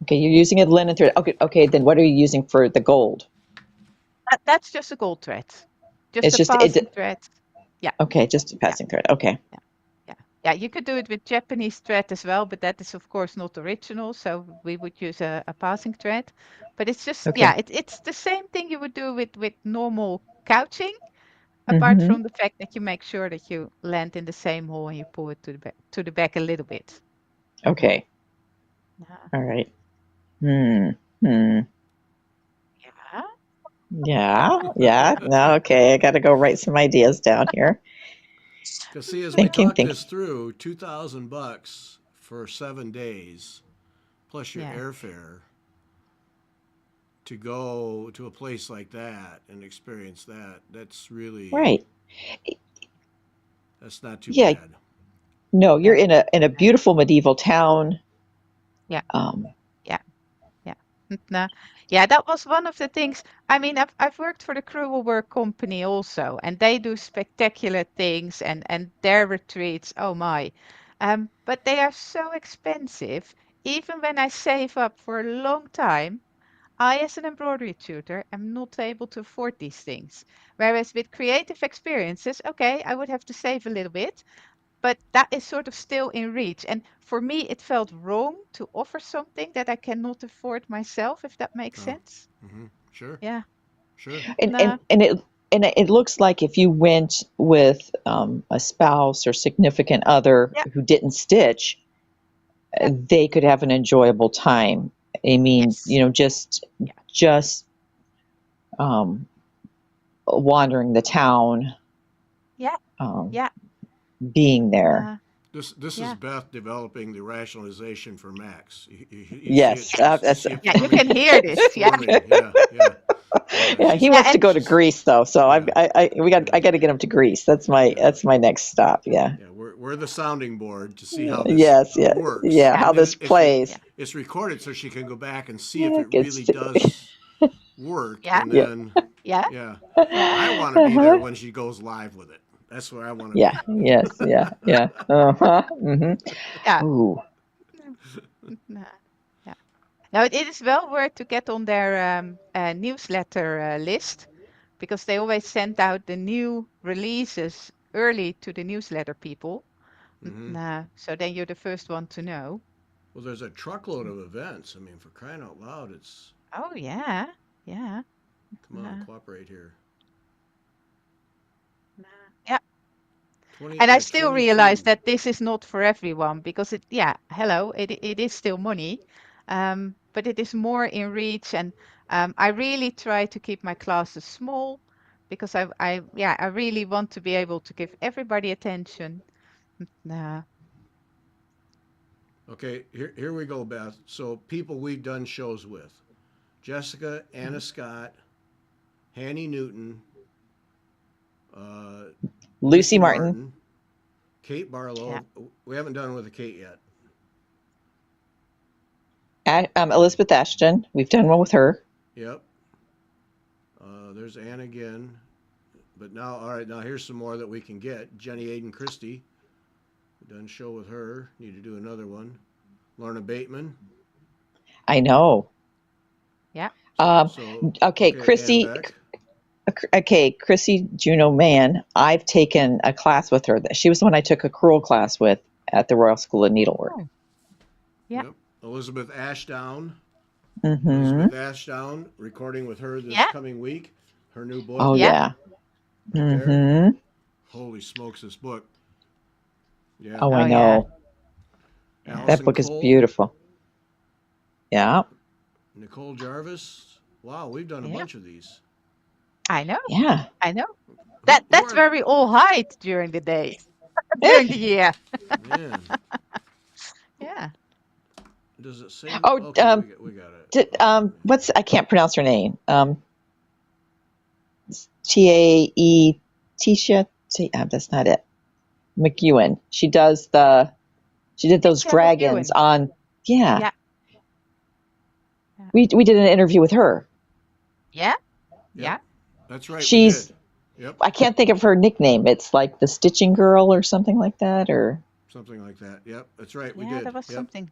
Okay, you're using a linen thread. Okay, okay. Then what are you using for the gold? That's just a gold thread, just It's a just passing thread. Yeah, okay, just a yeah, passing thread. Okay, yeah, yeah. Yeah, you could do it with Japanese thread as well, but that is of course not original, so we would use a passing thread. But it's just okay. it's the same thing you would do with normal couching, apart Mm-hmm. from the fact that you make sure that you land in the same hole and you pull it to the back a little bit. Okay. Yeah. All right. Hmm. Hmm. Yeah. Yeah. Yeah. No. Okay. I got to go write some ideas down here. Because see, as we Thinking. talk Thinking. this through, $2,000 for 7 days, plus your Yeah. airfare to go to a place like that and experience that. That's really Right. that's not too Yeah. bad. No, you're No. in a beautiful medieval town. Yeah. Um. Yeah. Yeah. No. Yeah, that was one of the things. I mean, I've worked for the Cruel Work Company also, and they do spectacular things and their retreats, oh my. But they are so expensive. Even when I save up for a long time, I, as an embroidery tutor, am not able to afford these things. Whereas with creative experiences, okay, I would have to save a little bit, but that is sort of still in reach. And for me, it felt wrong to offer something that I cannot afford myself, if that makes Oh, sense. sure, Yeah. sure. And Nah. it looks like if you went with a spouse or significant other Yeah. who didn't stitch, Yeah. they could have an enjoyable time. I mean, Yes. Yeah. just um, wandering the town, Yeah. um, Yeah. being there. Nah. This is Yeah. Beth developing the rationalization for Max. You see it, Yes, you that's see it Yeah. You forming. can hear It's this. Yeah. forming. Yeah, yeah, yeah. yeah. He Yeah. wants to And go to She's Greece though, so yeah, I yeah, got to get him to Greece. yeah. That's my next stop. Yeah. Yeah, we're the sounding board to see how this Yes. Yeah. works, Yeah. yeah. How and this plays. Yeah. it's recorded so she can go back and see if Yeah. it really does work, Yeah. and Yeah. then Yeah. yeah, Yeah. I want to be there when she goes live with it. That's where I want to Yeah. be. Yes. Yeah. Yeah. Uh-huh. Yeah. Ooh. Nah. Yeah. Now it is well worth to get on their newsletter list because they always send out the new releases early to the newsletter people. Hmm. Nah, so then you're the first one to know. Well, there's a truckload of events. I mean, for crying out loud, it's Oh yeah, yeah, come on, nah, cooperate here. nah. Yeah. 20, And I yeah, still realize 22. that this is not for everyone because hello, it is still money, but it is more in reach, and I really try to keep my classes small because I really want to be able to give everybody attention. Nah, Okay, here we go, Beth. So people we've done shows with: Jessica, Anna mhm. Scott, Hanny Newton, uh, Lucy Lucy Martin, Martin, Kate Yeah, Barlow. We haven't done with a Kate yet. Elizabeth Ashton. We've done one with her. Yep. There's Ann again. But now, all right, now here's some more that we can get. Jenny Aiden Christie. We've done a show with her. Need to do another one. Lorna Bateman. I know. yeah, So Okay, okay, Ann Chrissy. Beck. Okay, Chrissy Juno Mann. I've taken a class with her. She was the one I took a crewel class with at the Royal School of Needlework. oh, yeah, Yep. Elizabeth Ashdown. Mm-hmm. Elizabeth Ashdown, recording with her this yeah, coming week. Her new Oh book yeah, yeah. right there. Mm-hmm. Holy smokes, this book. Yeah. Oh, I oh yeah, know. yeah, That Allison book is Cole, beautiful. Yeah. Nicole Jarvis. Wow, we've done a yeah. bunch of these. I know, Yeah. I know. Who That's are where we all hide during the day, during the Eh. year. man? Yeah. Does it say? Oh, Okay, we got it. what's I can't pronounce her name. Tae Tisha. That's not it. McEwen. She did those Tisha dragons McEwen. on. Yeah. Yeah. Yeah. We did an interview with her. Yeah. Yep. Yeah. That's right, we She's, did. Yep, I can't think of her nickname. It's like the Stitching Girl or something like that, or something like that. Yep, that's right, we Yeah. There did. was Yep. something.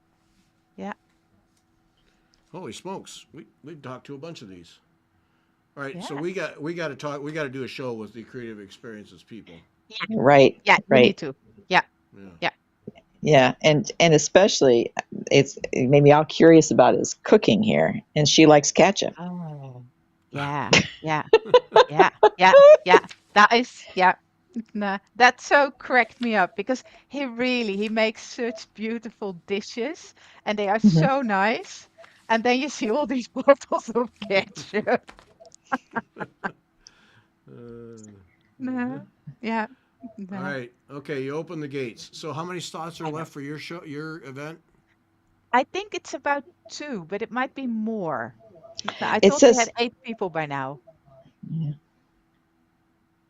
Yeah. Holy smokes, we've talked to a bunch of these. All right, so Yeah. we got to talk. We got to do a show with the creative experiences people. Yeah. right, Yeah. You right. need to. Yeah. Yeah. Yeah. Yeah, and especially it made me all curious about his cooking here, and she likes ketchup. Oh. Yeah. Yeah. Yeah. Yeah. Yeah. That is. Yeah. Nah, that so cracked me up because he makes such beautiful dishes and they are Hmm. so nice. And then you see all these bottles of ketchup. Uh, Nah, yeah, all nah. right. Okay, you open the gates. So how many slots are I know. left for your show, your event? I think it's about two, but it might be more. Nah, I It thought we says had 8 people by now.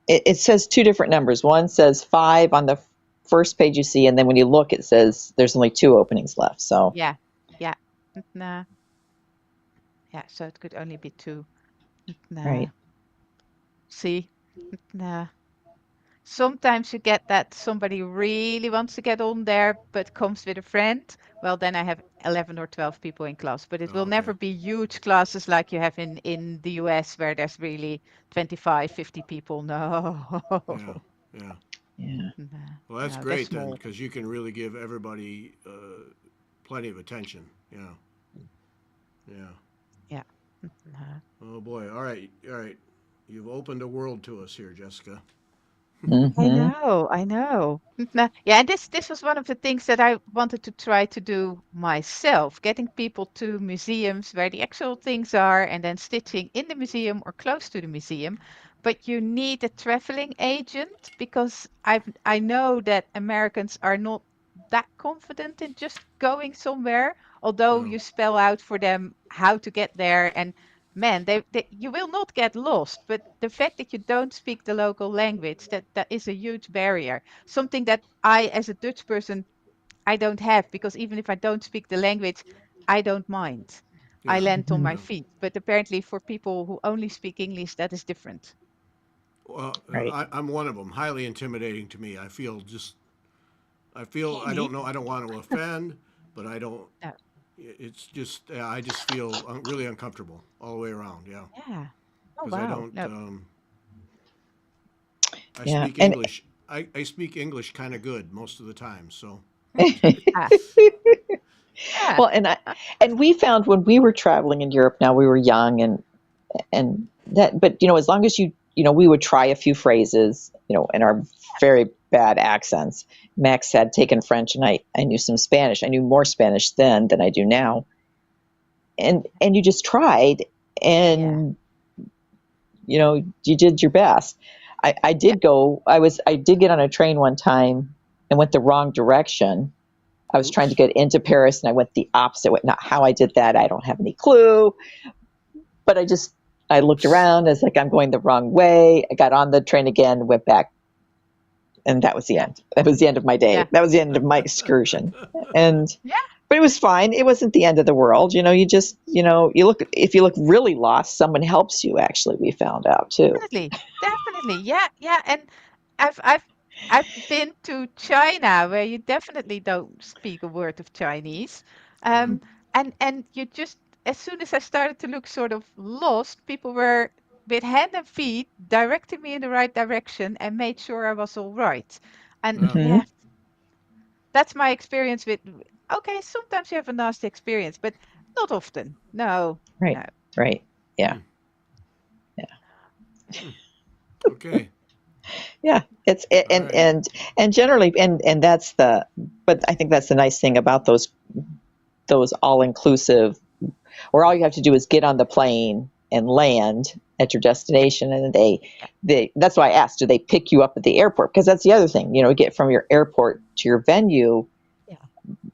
it says two different numbers. One says 5 on the first page you see, and then when you look, it says there's only 2 openings left. So Yeah, yeah, nah, yeah. So it could only be two. Nah, right. see, nah. Sometimes you get that somebody really wants to get on there but comes with a friend. Well, then I have 11 or 12 people in class, but it Oh, will okay. never be huge classes like you have in the US where there's really 25, 50 people. No. Yeah, yeah. Yeah. No, Well, that's no, they're great then, small. because you can really give everybody plenty of attention. Yeah, yeah. Yeah. No. Oh boy. All right, all right. You've opened a world to us here, Jessica. I Hmm. know, I know. No, yeah, and this was one of the things that I wanted to try to do myself, getting people to museums where the actual things are and then stitching in the museum or close to the museum. But you need a traveling agent because I know that Americans are not that confident in just going somewhere, although No. you spell out for them how to get there and man, you will not get lost, but the fact that you don't speak the local language, that is a huge barrier. Something that I, as a Dutch person, I don't have because even if I don't speak the language, I don't mind. I Yeah, land on Hmm. my yeah. feet. But apparently, for people who only speak English, that is different. Well, Right. I'm one of them. Highly intimidating to me. I feel, I don't Really? know, I don't want to offend, but I don't, No. it's just, I just feel really uncomfortable all the way around. Yeah. Yeah. Oh Because I wow. don't, No. I Yeah. speak And English. I speak English kind of good most of the time. So, Ah, yeah. well, and we found when we were traveling in Europe. Now we were young, and that, but as long as we would try a few phrases, in our very bad accents. Max had taken French, and I knew some Spanish. I knew more Spanish then than I do now, and you just tried, Yeah. and you did your best. I Yeah. did go. I did get on a train one time and went the wrong direction. I was trying to oops. get into Paris, and I went the opposite way. Not how I did that, I don't have any clue. But I looked around. I was like, I'm going the wrong way. I got on the train again, went back, and that was the Yeah. end. That was the end of my day. Yeah. That was the end of my excursion. And Yeah. but it was fine. It wasn't the end of the world. You just you look, if you look really lost, someone helps you. Actually, we found out too. Definitely, definitely. Yeah, yeah. And I've I've I've been to China where you definitely don't speak a word of Chinese. Yeah. Um, and you just as soon as I started to look sort of lost, people were with hand and feet directing me in the right direction and made sure I was all right. And Yeah. Hmm. yeah, that's my experience with, okay, sometimes you have a nasty experience, but not often. No, Right. no. Right. Yeah. Hmm. Yeah. Hmm. Okay. Yeah. It's All right. and generally, and that's the but I think that's the nice thing about those all inclusive, where all you have to do is get on the plane and land at your Yeah, destination, and yeah, they that's why I asked, do they pick you up at the airport? Because that's the other thing, get from your airport to your venue yeah,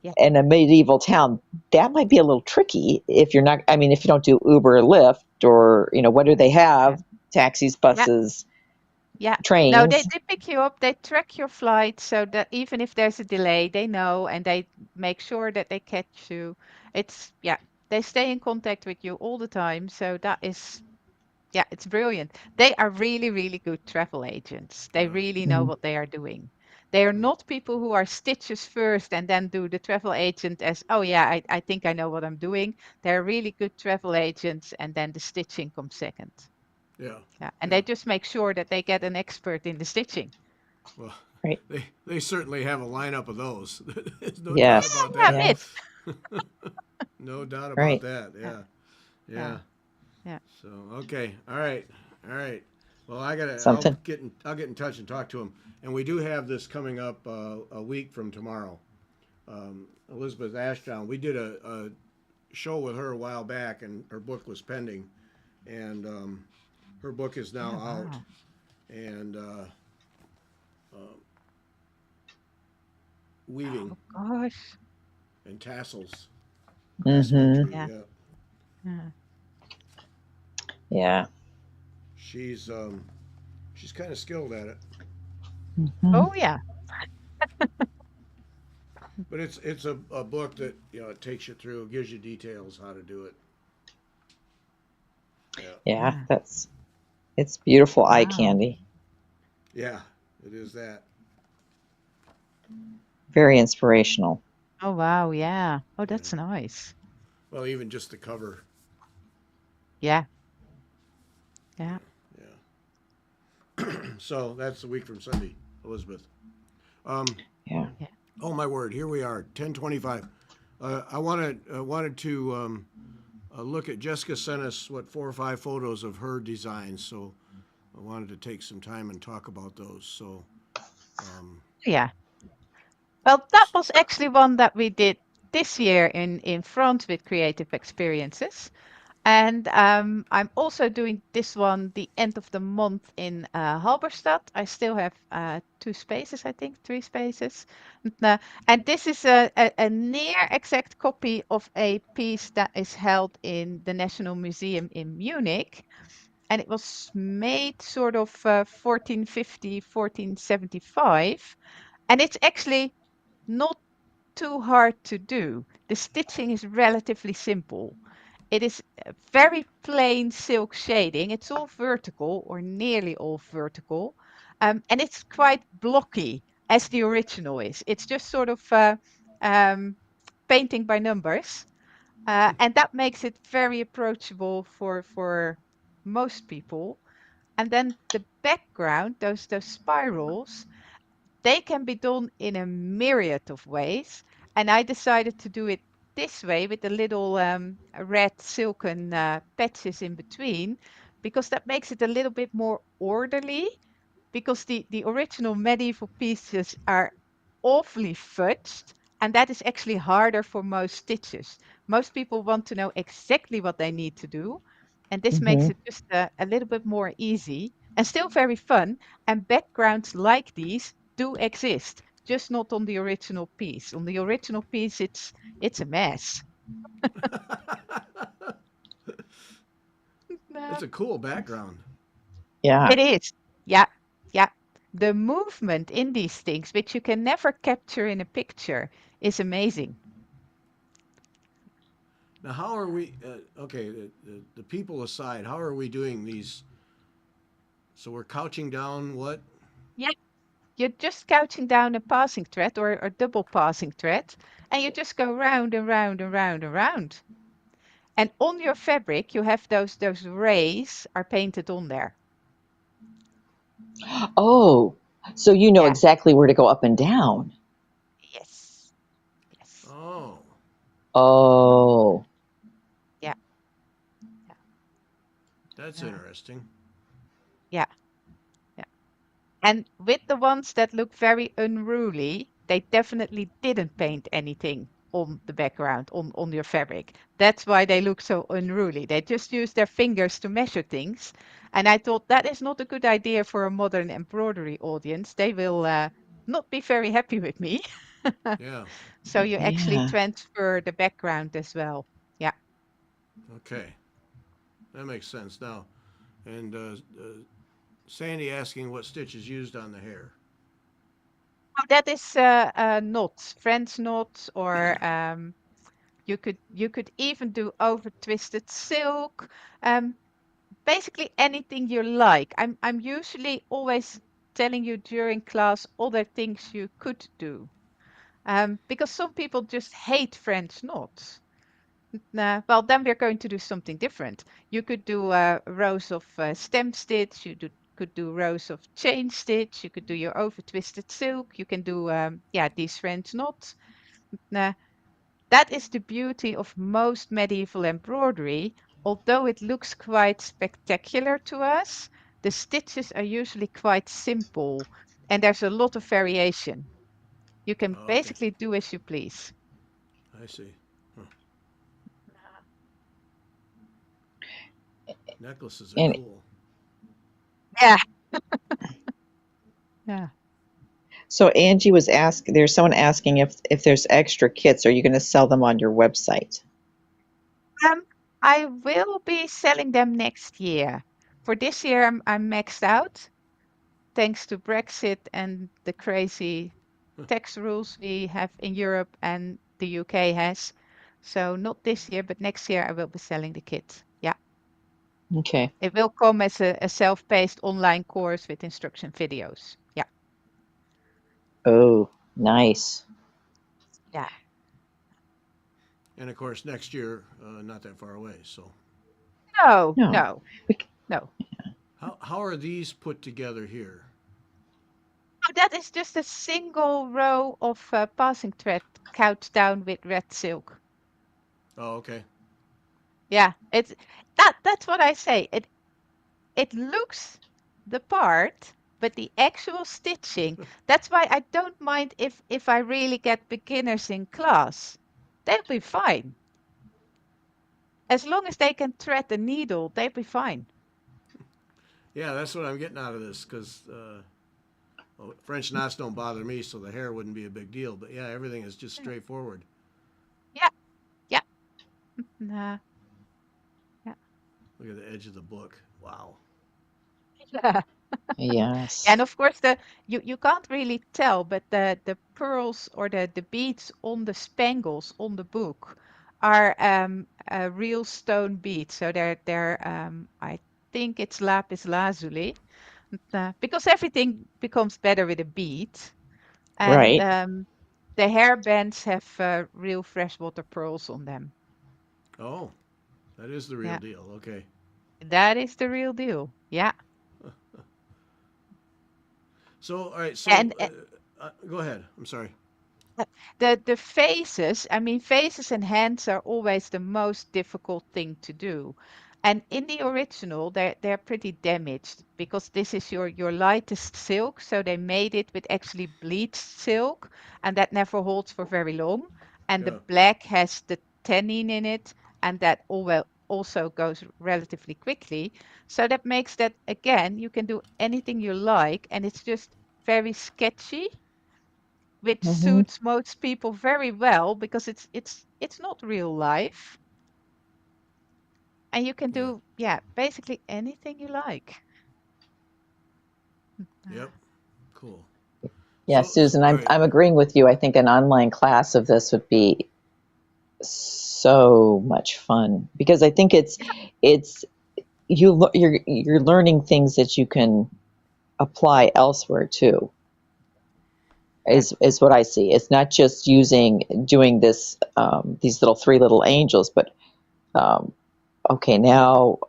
yeah, in a medieval town. That might be a little tricky if you're not, I mean, if you don't do Uber or Lyft, or what do they yeah, have? Taxis, yeah. buses, Yeah. No, trains. they pick you up, they track your flight so that even if there's a delay, they know and they make sure that they catch you. It's, yeah, they stay in contact with you all the time. So that is, yeah, it's brilliant. They are really, really good travel agents. They really know Mm. what they are doing. They are not people who are stitches first and then do the travel agent as, oh, yeah, I think I know what I'm doing. They're really good travel agents, and then the stitching comes second. Yeah, Yeah. And yeah. they just make sure that they get an expert in the stitching. Well, Right. they certainly have a lineup of those. There's no doubt Yes. about Yeah, a that. bit. Yes. No doubt about Right. that. Yeah. Yeah, yeah. Yeah. Yeah. So okay, all right. Well, Something. I'll get in touch and talk to him. And we do have this coming up a week from tomorrow. Elizabeth Ashdown. We did a show with her a while back, and her book was pending, and her book is now Oh, out, wow. and weaving Oh, gosh. and tassels, Mm-hmm. craftsmanship. Yeah. Yeah, Yeah. Yeah. she's she's kind of skilled at it, Mm-hmm. Oh, yeah. but it's a book that it takes you through, gives you details how to do it. Yeah, Yeah. Yeah. It's beautiful eye Wow. candy. yeah, it is that. Very inspirational. Oh, wow. Yeah. Oh, Yeah. that's nice. Well, even just the cover. Yeah. Yeah, Yeah. yeah. So that's the week from Sunday, Elizabeth. Um, Yeah. Yeah. oh my word, here we are, 10:25. I wanted to look at Jessica sent us what 4 or 5 photos of her designs, so I wanted to take some time and talk about those. So um, Yeah. Well, that just was actually one that we did this year in France with Creative Experiences. And I'm also doing this one the end of the month in Halberstad. I still have 2 spaces, I think, 3 spaces. And this is a near exact copy of a piece that is held in the National Museum in Munich. And it was made sort of 1450, 1475. And it's actually not too hard to do. The stitching is relatively simple. It is a very plain silk shading. It's all vertical or nearly all vertical. And it's quite blocky as the original is. It's just sort of um, painting by numbers. And that makes it very approachable for most people. And then the background, those spirals, they can be done in a myriad of ways. And I decided to do it this way with the little red silken patches in between, because that makes it a little bit more orderly. Because the original medieval pieces are awfully fudged, and that is actually harder for most stitches. Most people want to know exactly what they need to do, and this makes Mm-hmm. it just a little bit more easy and still very fun. And backgrounds like these do exist, just not on the original piece. On the original piece, it's a mess. it's No. a cool background. Yeah. It is. Yeah, yeah. The movement in these things, which you can never capture in a picture, is amazing. Now, how are we? Okay, the people aside, how are we doing these? So we're couching down what? Yeah. You're just couching down a passing thread or a double passing thread, and you just go round and round and round and round. And on your fabric, you have those rays are painted on there. Oh, so you know Yeah. exactly where to go up and down. Yes. Yes. Oh, Oh. Yeah. Yeah. that's Yeah. interesting. Yeah. Yeah. And with the ones that look very unruly, they definitely didn't paint anything on the background, on your fabric. That's why they look so unruly. They just use their fingers to measure things. And I thought that is not a good idea for a modern embroidery audience. They will not be very happy with me. Yeah. So you actually Yeah. transfer the background as well. Yeah. Okay, that makes sense now. And Sandy asking what stitch is used on the hair. Oh, that is knots, French knots, or you could even do over twisted silk. Um, Basically anything you like. I'm usually always telling you during class other things you could do. Because some people just hate French knots. Nah, well, then we're going to do something different. You could do rows of stem stitch. Could do rows of chain stitch. You could do your over twisted silk. You can do yeah, these French knots. Nah, that is the beauty of most medieval embroidery. Although it looks quite spectacular to us, the stitches are usually quite simple and there's a lot of variation. You can Oh, okay, basically do as you please. I see. Huh. Necklaces are And cool. Yeah, yeah. so Angie was there's someone asking if there's extra kits, are you going to sell them on your website? Um, I will be selling them next year. For this year, I'm maxed out thanks to Brexit and the crazy tax rules we have in Europe and the UK has. So not this year, but next year I will be selling the kit. Yeah, Okay. it will come as a self-paced online course with instruction videos. Yeah, Oh, nice. yeah. And of course, next year, not that far away. So, No, No. no, no. how are these put together here? Oh, that is just a single row of passing thread couched down with red silk. Oh, okay. Yeah, that's what I say. It looks the part, but the actual stitching, that's why I don't mind if I really get beginners in class. They'll be fine. As long as they can thread the needle, they'll be fine. Yeah, that's what I'm getting out of this because well, French knots don't bother me, so the hair wouldn't be a big deal. But yeah, everything is just Yeah, straightforward. yeah, yeah. Nah, yeah. Look at the edge of the book. Wow. Yes. And of course, you can't really tell, but the pearls or the beads on the spangles on the book are real stone beads. So they're I think it's lapis lazuli, because everything becomes better with a bead. And Right. the hairbands have real freshwater pearls on them. Oh, that is the real Yeah, deal. Okay. that is the real deal. Yeah, So, all right. So, and go ahead. I'm sorry. the faces, I mean, faces and hands are always the most difficult thing to do. And in the original, they're pretty damaged because this is your lightest silk. So they made it with actually bleached silk, and that never holds for very long. And the Yeah. black has the tannin in it, and that also goes relatively quickly. So that makes that again, you can do anything you like, and it's just very sketchy, which Hmm. suits most people very well because it's not real life, and you can Yeah. do, yeah, basically anything you like. Yep. Cool. Yeah, So Susan, all I'm right. I'm agreeing with you. I think an online class of this would be so much fun because I think it's you're learning things that you can apply elsewhere too. Yeah, Is what I see. It's not just doing this these three little angels, but um, okay, now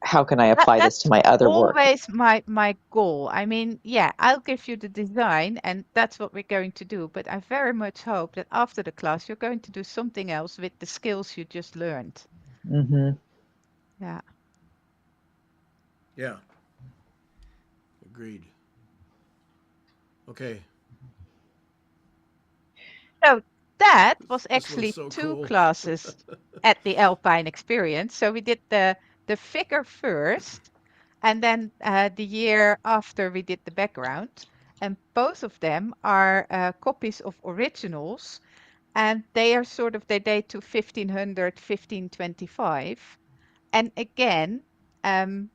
how can I apply this to that's my other work? always my goal. I mean, yeah, I'll give you the design and that's what we're going to do, but I very much hope that after the class you're going to do something else with the skills you just learned. Hmm. Yeah. Yeah. Agreed. Okay. So that was This one's actually so two cool. classes at the Alpine Experience. So we did the figure first, and then the year after we did the background. And both of them are copies of originals, and they are sort of they date to 1500, 1525. And again, um,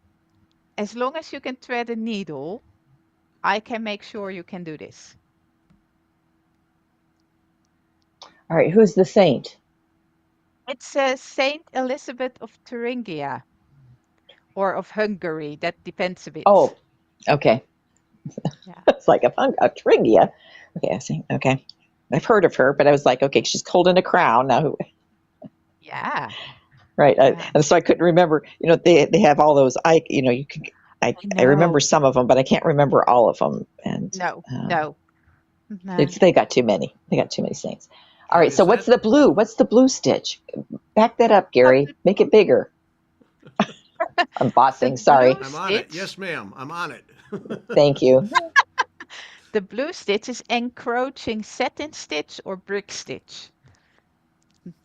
as long as you can thread a needle, I can make sure you can do this. All right, who's the saint? It's Saint Elizabeth of Thuringia or of Hungary. That depends a bit. Oh, okay. Yeah. It's like a Trigia. Okay, I see. Okay, I've heard of her, but I was like, okay, she's holding a crown now. Yeah. Right, Yeah. and so I couldn't remember. They have all those. You can. I I remember know. some of them, but I can't remember all of them. And No, no, no. they got too many. They got too many saints. All Now, right. So is what's that the blue? What's the blue stitch? Back that up, Uh, Gary. Make it bigger. I'm The bossing. Sorry. blue I'm on it? stitch, Yes, ma'am. I'm on it. Thank you. the blue stitch is encroaching satin stitch or brick stitch.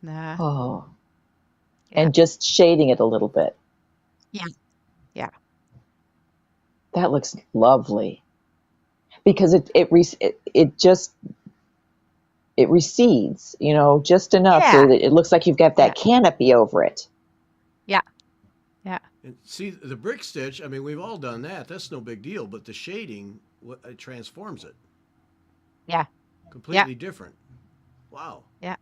Nah, Oh, yeah, and just shading it a little bit. yeah, yeah, That looks lovely because it just it recedes, just enough so yeah, that it looks like you've got yeah, that canopy over it. yeah, yeah, And see, the brick stitch, I mean, we've all done that. That's no big deal. But the shading, it transforms it. yeah, yeah, Completely different. Wow. yeah,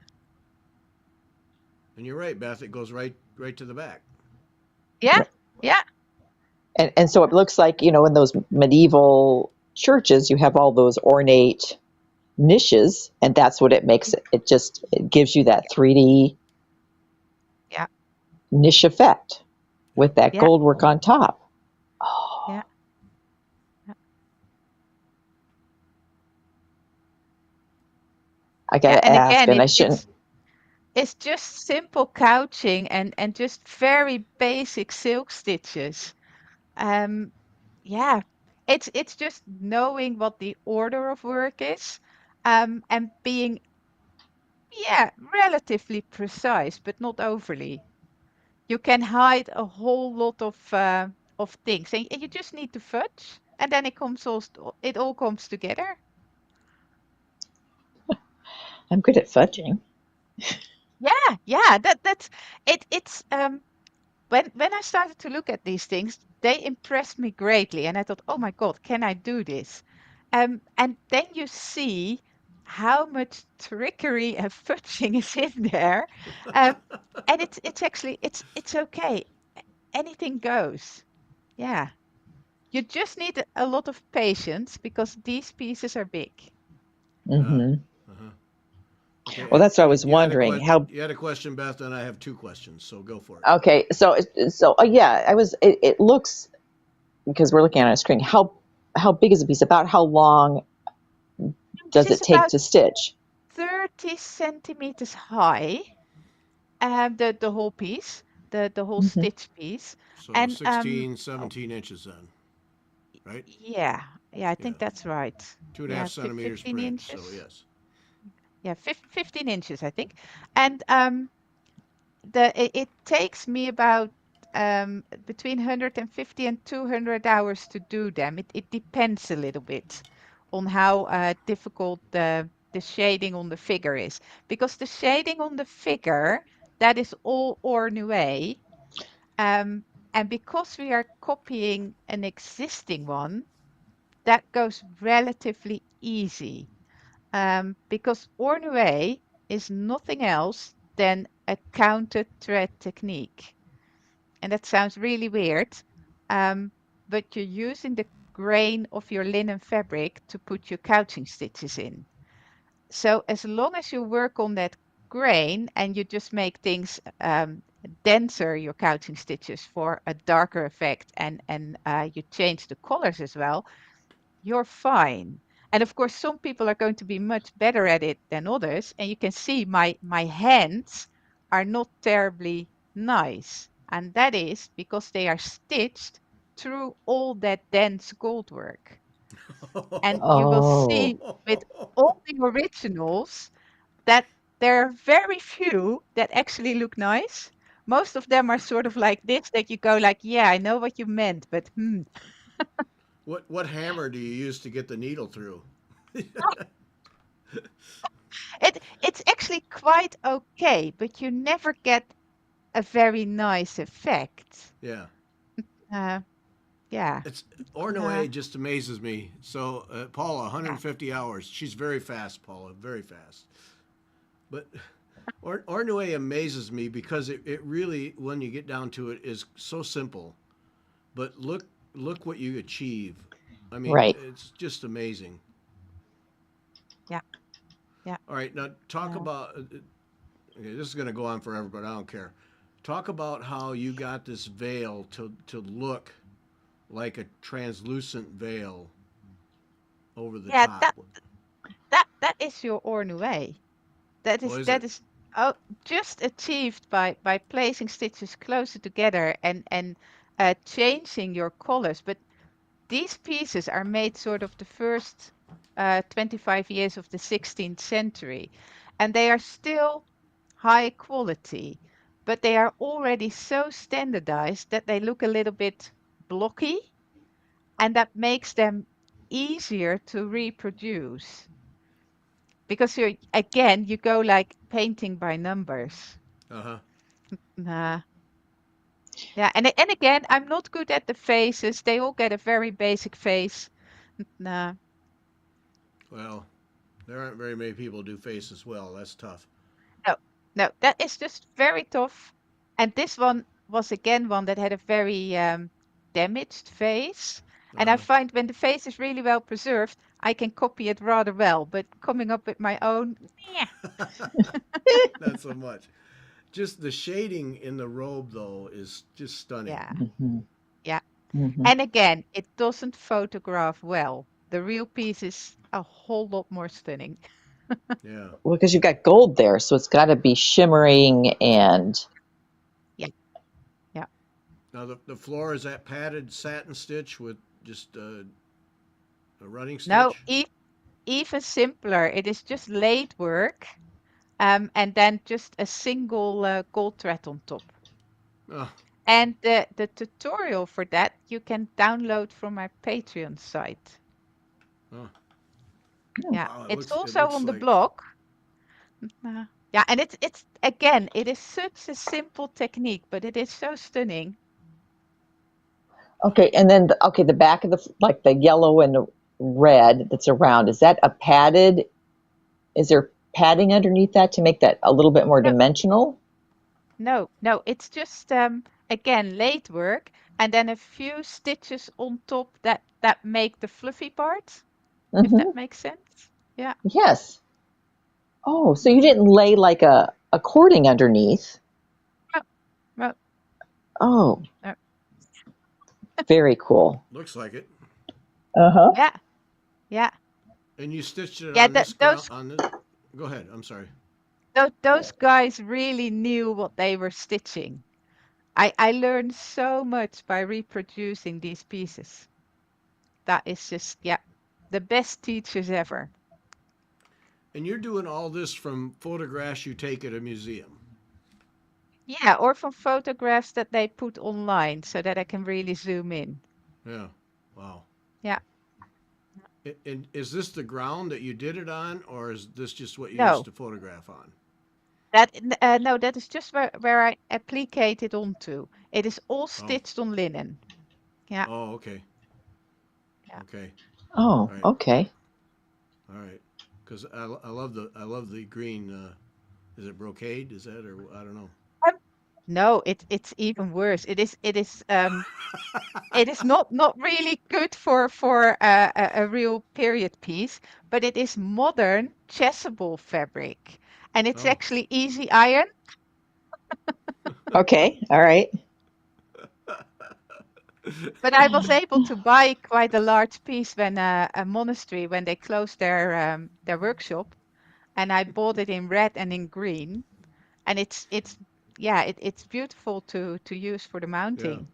And you're right, Beth. It goes right to the back. yeah, Right. yeah, And so it looks like, in those medieval churches, you have all those ornate niches, and that's what it makes it gives you that 3D yeah, niche effect Yep. with that yeah, gold work on top. yeah, Oh, yeah. I Yeah. gotta And ask, again, and I it, shouldn't. it's just simple couching and just very basic silk stitches. Um, yeah, it's just knowing what the order of work is, and being, yeah, relatively precise, but not overly. You can hide a whole lot of things, and you just need to fudge, and then it all comes together. I'm good at fudging. Yeah, yeah, that's it. It's when I started to look at these things, they impressed me greatly, and I thought, oh my God, can I do this? And then you see how much trickery and fudging is in there, um, and it's actually it's okay. Anything goes. Yeah, you just need a lot of patience because these pieces are big. Uh, Hmm. uh-huh. Okay. Well, that's what I was wondering. How You had a question, Beth, and I have two questions. So go for it. Okay, so yeah, I was. It looks, because we're looking at a screen. How big is a piece? About how long This does is it take about to stitch? 30 centimeters high, the whole piece, the whole Hmm. stitch piece, So and 16, Oh, 17 inches then, right? yeah, yeah, I Yeah. think that's right. Two and a Yeah, half centimeters 15 per inch. So inches. yes. Yeah, 15 inches, I think. And it takes me about between 150 and 200 hours to do them. It depends a little bit on how difficult the shading on the figure is, because the shading on the figure, that is all Ornue. Um, and because we are copying an existing one, that goes relatively easy, because Ornue is nothing else than a counter thread technique. And that sounds really weird, um, but you're using the grain of your linen fabric to put your couching stitches in. So as long as you work on that grain and you just make things denser, your couching stitches for a darker effect, and you change the colors as well, you're fine. And of course, some people are going to be much better at it than others. And you can see my hands are not terribly nice. And that is because they are stitched through all that dense gold work. And you will see oh, with all the originals that there are very few that actually look nice. Most of them are sort of like this, that you go like, yeah, I know what you meant, but What hammer do you use to get the needle through? it's actually quite okay, but you never get a very nice effect. Yeah. Uh, yeah. It's Uh, Ornoe just amazes me. So Paula, yeah. 150 hours. She's very fast, Paula, very fast. But Ornoe amazes me because it really, when you get down to it, is so simple. But look what you achieve. I mean, Right. it's just amazing. Yeah. Yeah. All right, now talk Uh, about. Okay, this is going to go on forever, but I don't care. Talk about how you got this veil to look like a translucent veil over the yeah. top. That is your Ornue. That Oh, is is that it? is oh, just achieved by placing stitches closer together and changing your colors. But these pieces are made sort of the first 25 years of the 16th century, and they are still high quality, but they are already so standardized that they look a little bit blocky, and that makes them easier to reproduce because you go like painting by numbers. Uh huh. Nah. Yeah, and again, I'm not good at the faces. They all get a very basic face. Nah. Well, there aren't very many people who do face as well. That's tough. No, no, that is just very tough. And this one was again one that had a very damaged face. Uh And I huh. find when the face is really well preserved, I can copy it rather well. But coming up with my own, yeah, Not so much. Just the shading in the robe, though, is just stunning. yeah, Hmm. yeah. Hmm. And again, it doesn't photograph well. The real piece is a whole lot more stunning. Yeah. Well, because you've got gold there, so it's got to be shimmering and Yeah, yeah. Now the floor is that padded satin stitch with just a running No, stitch. even simpler. It is just laid work, and then just a single gold thread on top. Oh, And the tutorial for that you can download from my Patreon site. oh, Yeah, wow! it's It also looks on the like blog. Yeah, and it's again, it is such a simple technique, but it is so stunning. okay. And then okay, the back of the like the yellow and the red that's around, is that a padded? Is there padding underneath that to make that a little bit more No, dimensional? no, it's just again laid work, and then a few stitches on top that make the fluffy part, if that Hmm. makes sense. Yeah. Yes. Oh, so you didn't lay like a cording underneath? Oh, well, Oh, uh, very cool. looks like it. Uh huh. yeah, yeah, And you stitched it yeah. on this ground on this. Go ahead. I'm sorry. Those guys really knew what they were stitching. I learned so much by reproducing these pieces. That is just, yeah, the best teachers ever. And you're doing all this from photographs you take at a museum. Yeah, or from photographs that they put online so that I can really zoom in. Yeah. Wow. Yeah, And is this the ground that you did it on, or is this just what you used no, to photograph on? no, that is just where I applicate it onto. It is all Oh. stitched on linen. Yeah, Oh. Okay. yeah. Okay. Oh, All right. okay. All right. Because I love the green. Is it brocade? Is that or I don't know. Um, no, it's even worse. It is not really good for a real period piece, but it is modern chasuble fabric, and it's Oh. actually easy iron. Okay. All right. But I was able to buy quite a large piece when a monastery when they closed their workshop, and I bought it in red and in green, and it's yeah it's beautiful to use for the Yeah. mounting.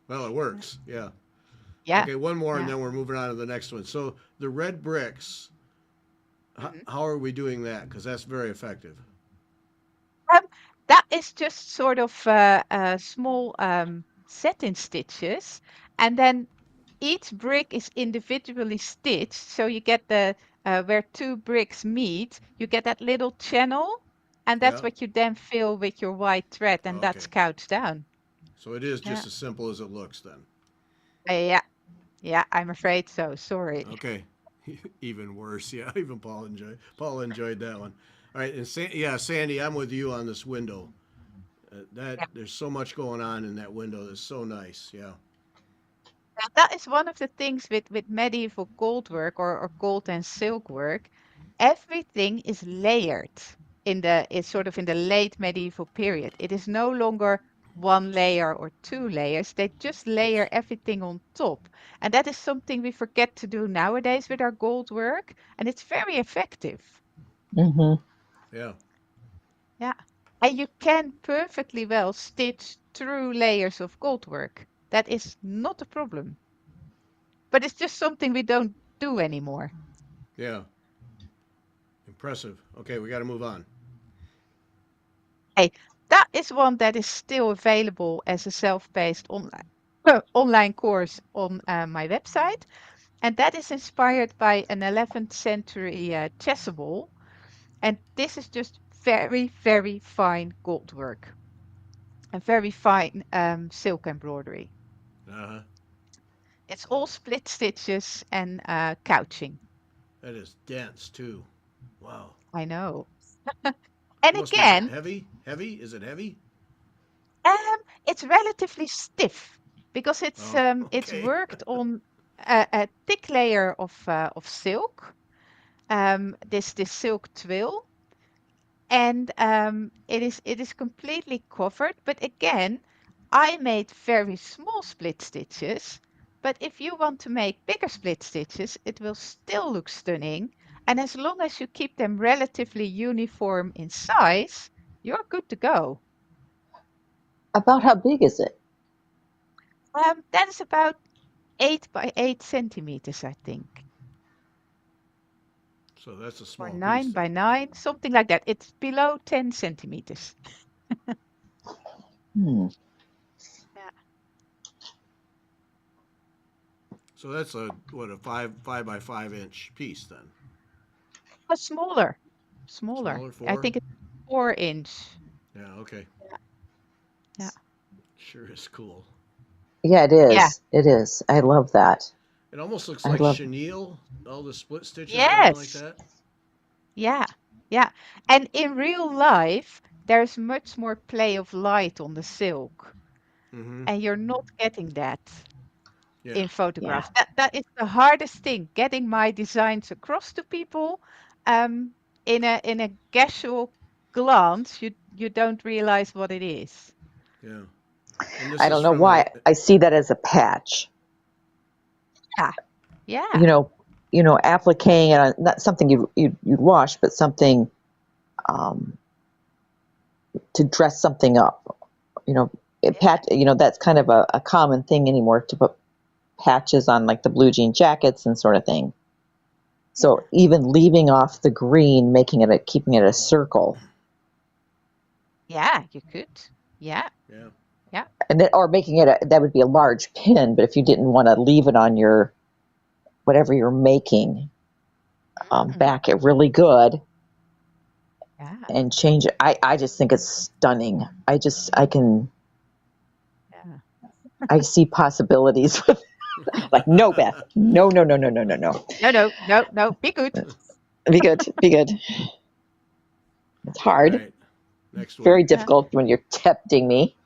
Well, it works. Yeah. Yeah, Okay. One more, and yeah. then we're moving on to the next one. So the red bricks. Mhm. How are we doing that? Because that's very effective. Um, that is just sort of small satin stitches, and then each brick is individually stitched, so you get the where two bricks meet, you get that little channel, and that's Yeah. what you then fill with your white thread, and that's Okay. couched down. So it is Yeah, just as simple as it looks then. Yeah, yeah, I'm afraid so. Sorry. Okay. Even worse. Yeah, even Paul enjoyed that one. All right, and yeah, Sandy, I'm with you on this window. That Yeah. there's so much going on in that window that's so nice. Yeah. Now, that is one of the things with medieval gold work or gold and silk work. Everything is layered is sort of in the late medieval period. It is no longer one layer or two layers. They just layer Oops. everything on top. And that is something we forget to do nowadays with our gold work. And it's very effective. Hmm. Yeah. Yeah. And you can perfectly well stitch through layers of gold work. That is not a problem. But it's just something we don't do anymore. Yeah. Impressive. Okay, we got to move on. Hey, that is one that is still available as a self-paced online online course on my website, and that is inspired by an 11th century chasuble. And this is just very, very fine gold work and very fine silk embroidery. Uh huh. It's all split stitches and couching. That is dense too. Wow. I know. And Must be is it again, heavy? Heavy? Is it heavy? it's relatively stiff because Oh, it's okay. worked on a thick layer of silk, this silk twill, and it is completely covered. But again, I made very small split stitches. But if you want to make bigger split stitches, it will still look stunning. And as long as you keep them relatively uniform in size, you're good to go. About how big is it? That is about 8 by 8 centimeters, I think, So that's a or small piece nine then. by nine, something like that. It's below 10 centimeters. Hmm. Yeah. So that's a 5 by 5 inch piece then. But smaller, smaller. Smaller I 4. think it's 4 inch. Yeah. Okay. Yeah. Yeah. Sure is cool. Yeah, it Yeah. is. It is. I love that. It almost looks I like love. chenille. All the split stitches going like Yes. that. Yeah. Yeah. And in real life, there's much more play of light on the silk, Mm-hmm. and you're not getting that Yeah. in Yeah. photographs. That is the hardest thing, getting my designs across to people. Um, in a casual glance, you don't realize what it is. Yeah. And this I is don't know from a. why I see that as a patch. Yeah, You yeah, know, appliquing and not something you'd wash, but something um, to dress something up. You know, yeah, that's kind of a common thing anymore to put patches on like the blue jean jackets and sort of thing. yeah, So even leaving off the green, keeping it a circle, yeah. You could. Yeah, Yeah. yeah. or making that would be a large pin. But if you didn't want to leave it on your whatever you're making, Mm, back it really good yeah, and change it. I just think it's stunning. yeah. I see possibilities with like no, Beth, no, no, no, no, no, no, no. No, no, no, no. Be good. Be good, be good. It's All hard, right. Next one. very Yeah. difficult when you're tempting me.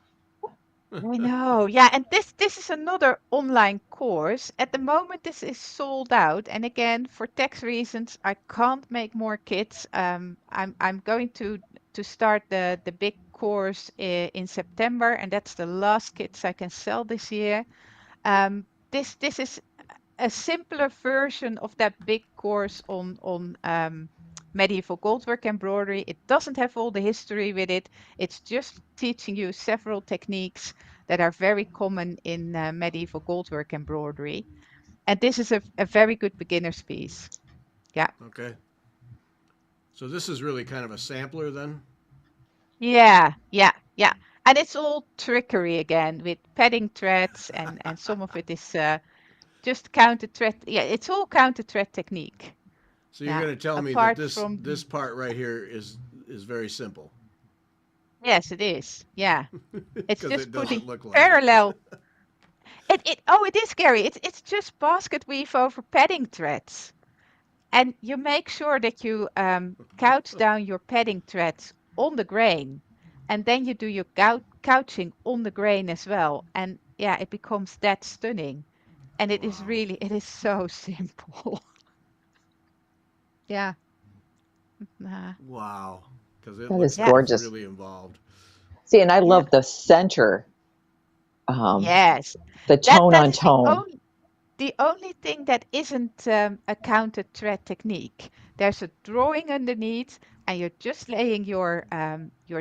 I know. Yeah, and this is another online course. At the moment, this is sold out, and again, for tax reasons, I can't make more kits. I'm going to start the big course in September, and that's the last kits I can sell this year. This is a simpler version of that big course on medieval goldwork embroidery. It doesn't have all the history with it. It's just teaching you several techniques that are very common in medieval goldwork embroidery. And this is a very good beginner's piece. Yeah. Okay. So this is really kind of a sampler then. Yeah, yeah, yeah. And it's all trickery again with padding threads and some of it is just counter thread. Yeah, it's all counter thread technique. So you're Yeah. going to tell me that Apart this from this part right here is very simple yes, it is. Yeah. It's because just it putting doesn't look like it. parallel. it is scary. It's just basket weave over padding threads. And you make sure that you couch down your padding threads on the grain. And then you do your couching on the grain as well. And yeah, it becomes that stunning. And it is Wow. really, it is so simple. Yeah. Nah. Wow. Because it That looks is Yeah. like it's gorgeous. really involved. See, and I Yeah. love the center, um, Yes. the tone That on is the tone. only thing that isn't a counter thread technique. There's a drawing underneath, and you're just laying your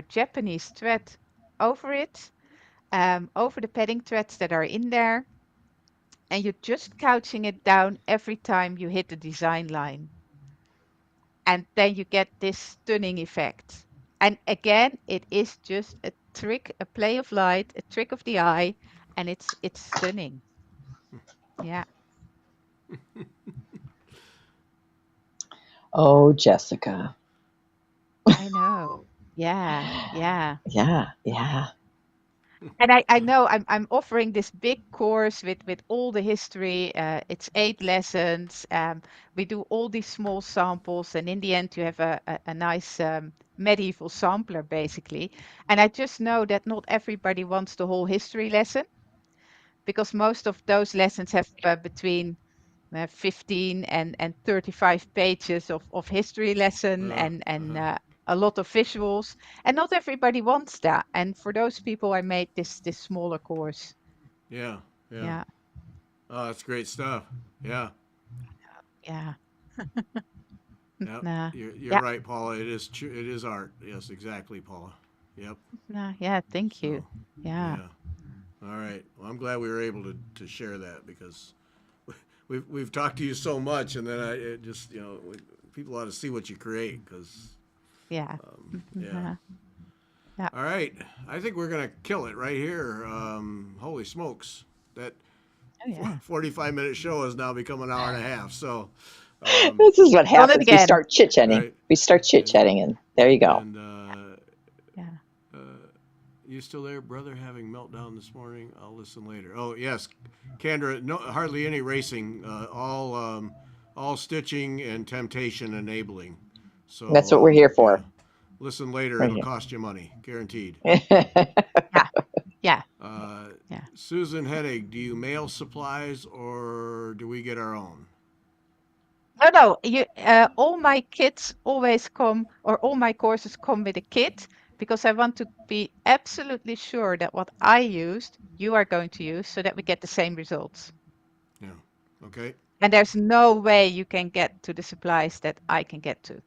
Japanese thread over it, over the padding threads that are in there, and you're just couching it down every time you hit the design line, and then you get this stunning effect. And again, it is just a trick, a play of light, a trick of the eye, and it's stunning. Yeah, Oh, Jessica. I know. Yeah, yeah. Yeah, yeah. And I know I'm offering this big course with all the history. It's 8 lessons. We do all these small samples, and in the end, you have a nice medieval sampler, basically. And I just know that not everybody wants the whole history lesson because most of those lessons have between 15 and 35 pages of history lesson and a lot of visuals, and not everybody wants that. And for those people, I made this smaller course. Yeah. Yeah. Yeah, Oh, that's great stuff. Yeah. yeah, Yep. nah, You're yeah, right, Paula. It is true. It is art. Yes, exactly, Paula. Yep. nah, yeah. Thank you. So, Yeah, yeah. All right. Well, I'm glad we were able to share that because we've talked to you so much, and then it just people ought to see what you create because yeah, yeah. nah, yeah. All right. I think we're gonna kill it right here. Holy smokes! That Oh yeah. 45-minute show has now become an hour and a half. So, This is what Done it happens. We again. start chit chatting. right. We start chit And chatting, and there you go. and Yeah. uh, you still there, brother? Having meltdown this morning. I'll listen later. Oh yes, Kendra. No, hardly any racing. All stitching and temptation enabling. That's So what we're here yeah, for. listen later. Right It'll here. cost you money, guaranteed. Yeah, yeah, Uh, yeah. Susan Hennig, do you mail supplies or do we get our own? No, no. All my kits always come, or all my courses come with a kit because I want to be absolutely sure that what I used, you are going to use, so that we get the same results. Yeah. Okay. And there's no way you can get to the supplies that I can get to.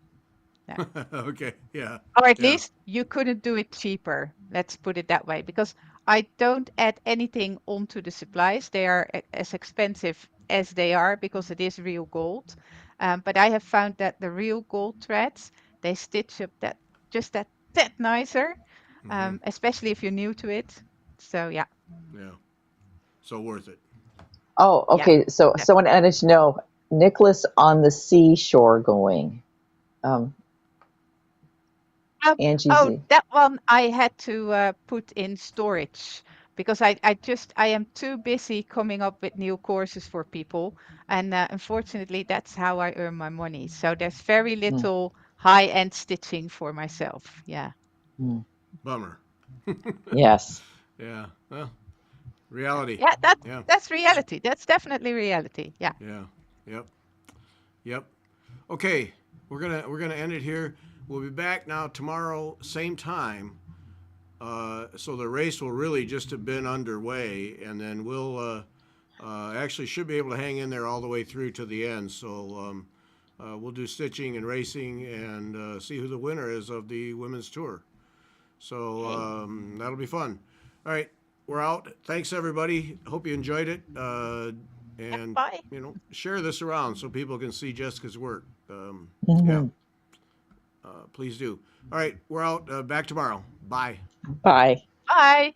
Yeah. Okay. Yeah. Or at Yeah. least you couldn't do it cheaper. Let's put it that way, because I don't add anything onto the supplies. They are as expensive as they are because it is real gold. But I have found that the real gold threads, they stitch up that nicer, Mm-hmm. especially if you're new to it. So yeah, Yeah. So worth it. Oh, yeah. okay. So That, someone added to know Nicholas on the seashore going. Um, um, Angie oh, Z. that one I had to put in storage because I am too busy coming up with new courses for people, and unfortunately that's how I earn my money. So there's very Mm, little high-end stitching for myself. Yeah, mm. Bummer. Yes. Yeah. Well, reality. yeah, Yeah. that's reality. That's definitely reality. Yeah. Yeah. Yep. Yep. Okay. We're gonna end it here. We'll be back now tomorrow, same time. So the race will really just have been underway, and then we'll actually should be able to hang in there all the way through to the end. So we'll do stitching and racing and see who the winner is of the women's tour. So Hey. that'll be fun. All right, we're out. Thanks everybody. Hope you enjoyed it. Yeah, And bye. share this around so people can see Jessica's work. Yeah, Hmm. please do. All right, we're out. Back tomorrow. Bye. Bye. Bye.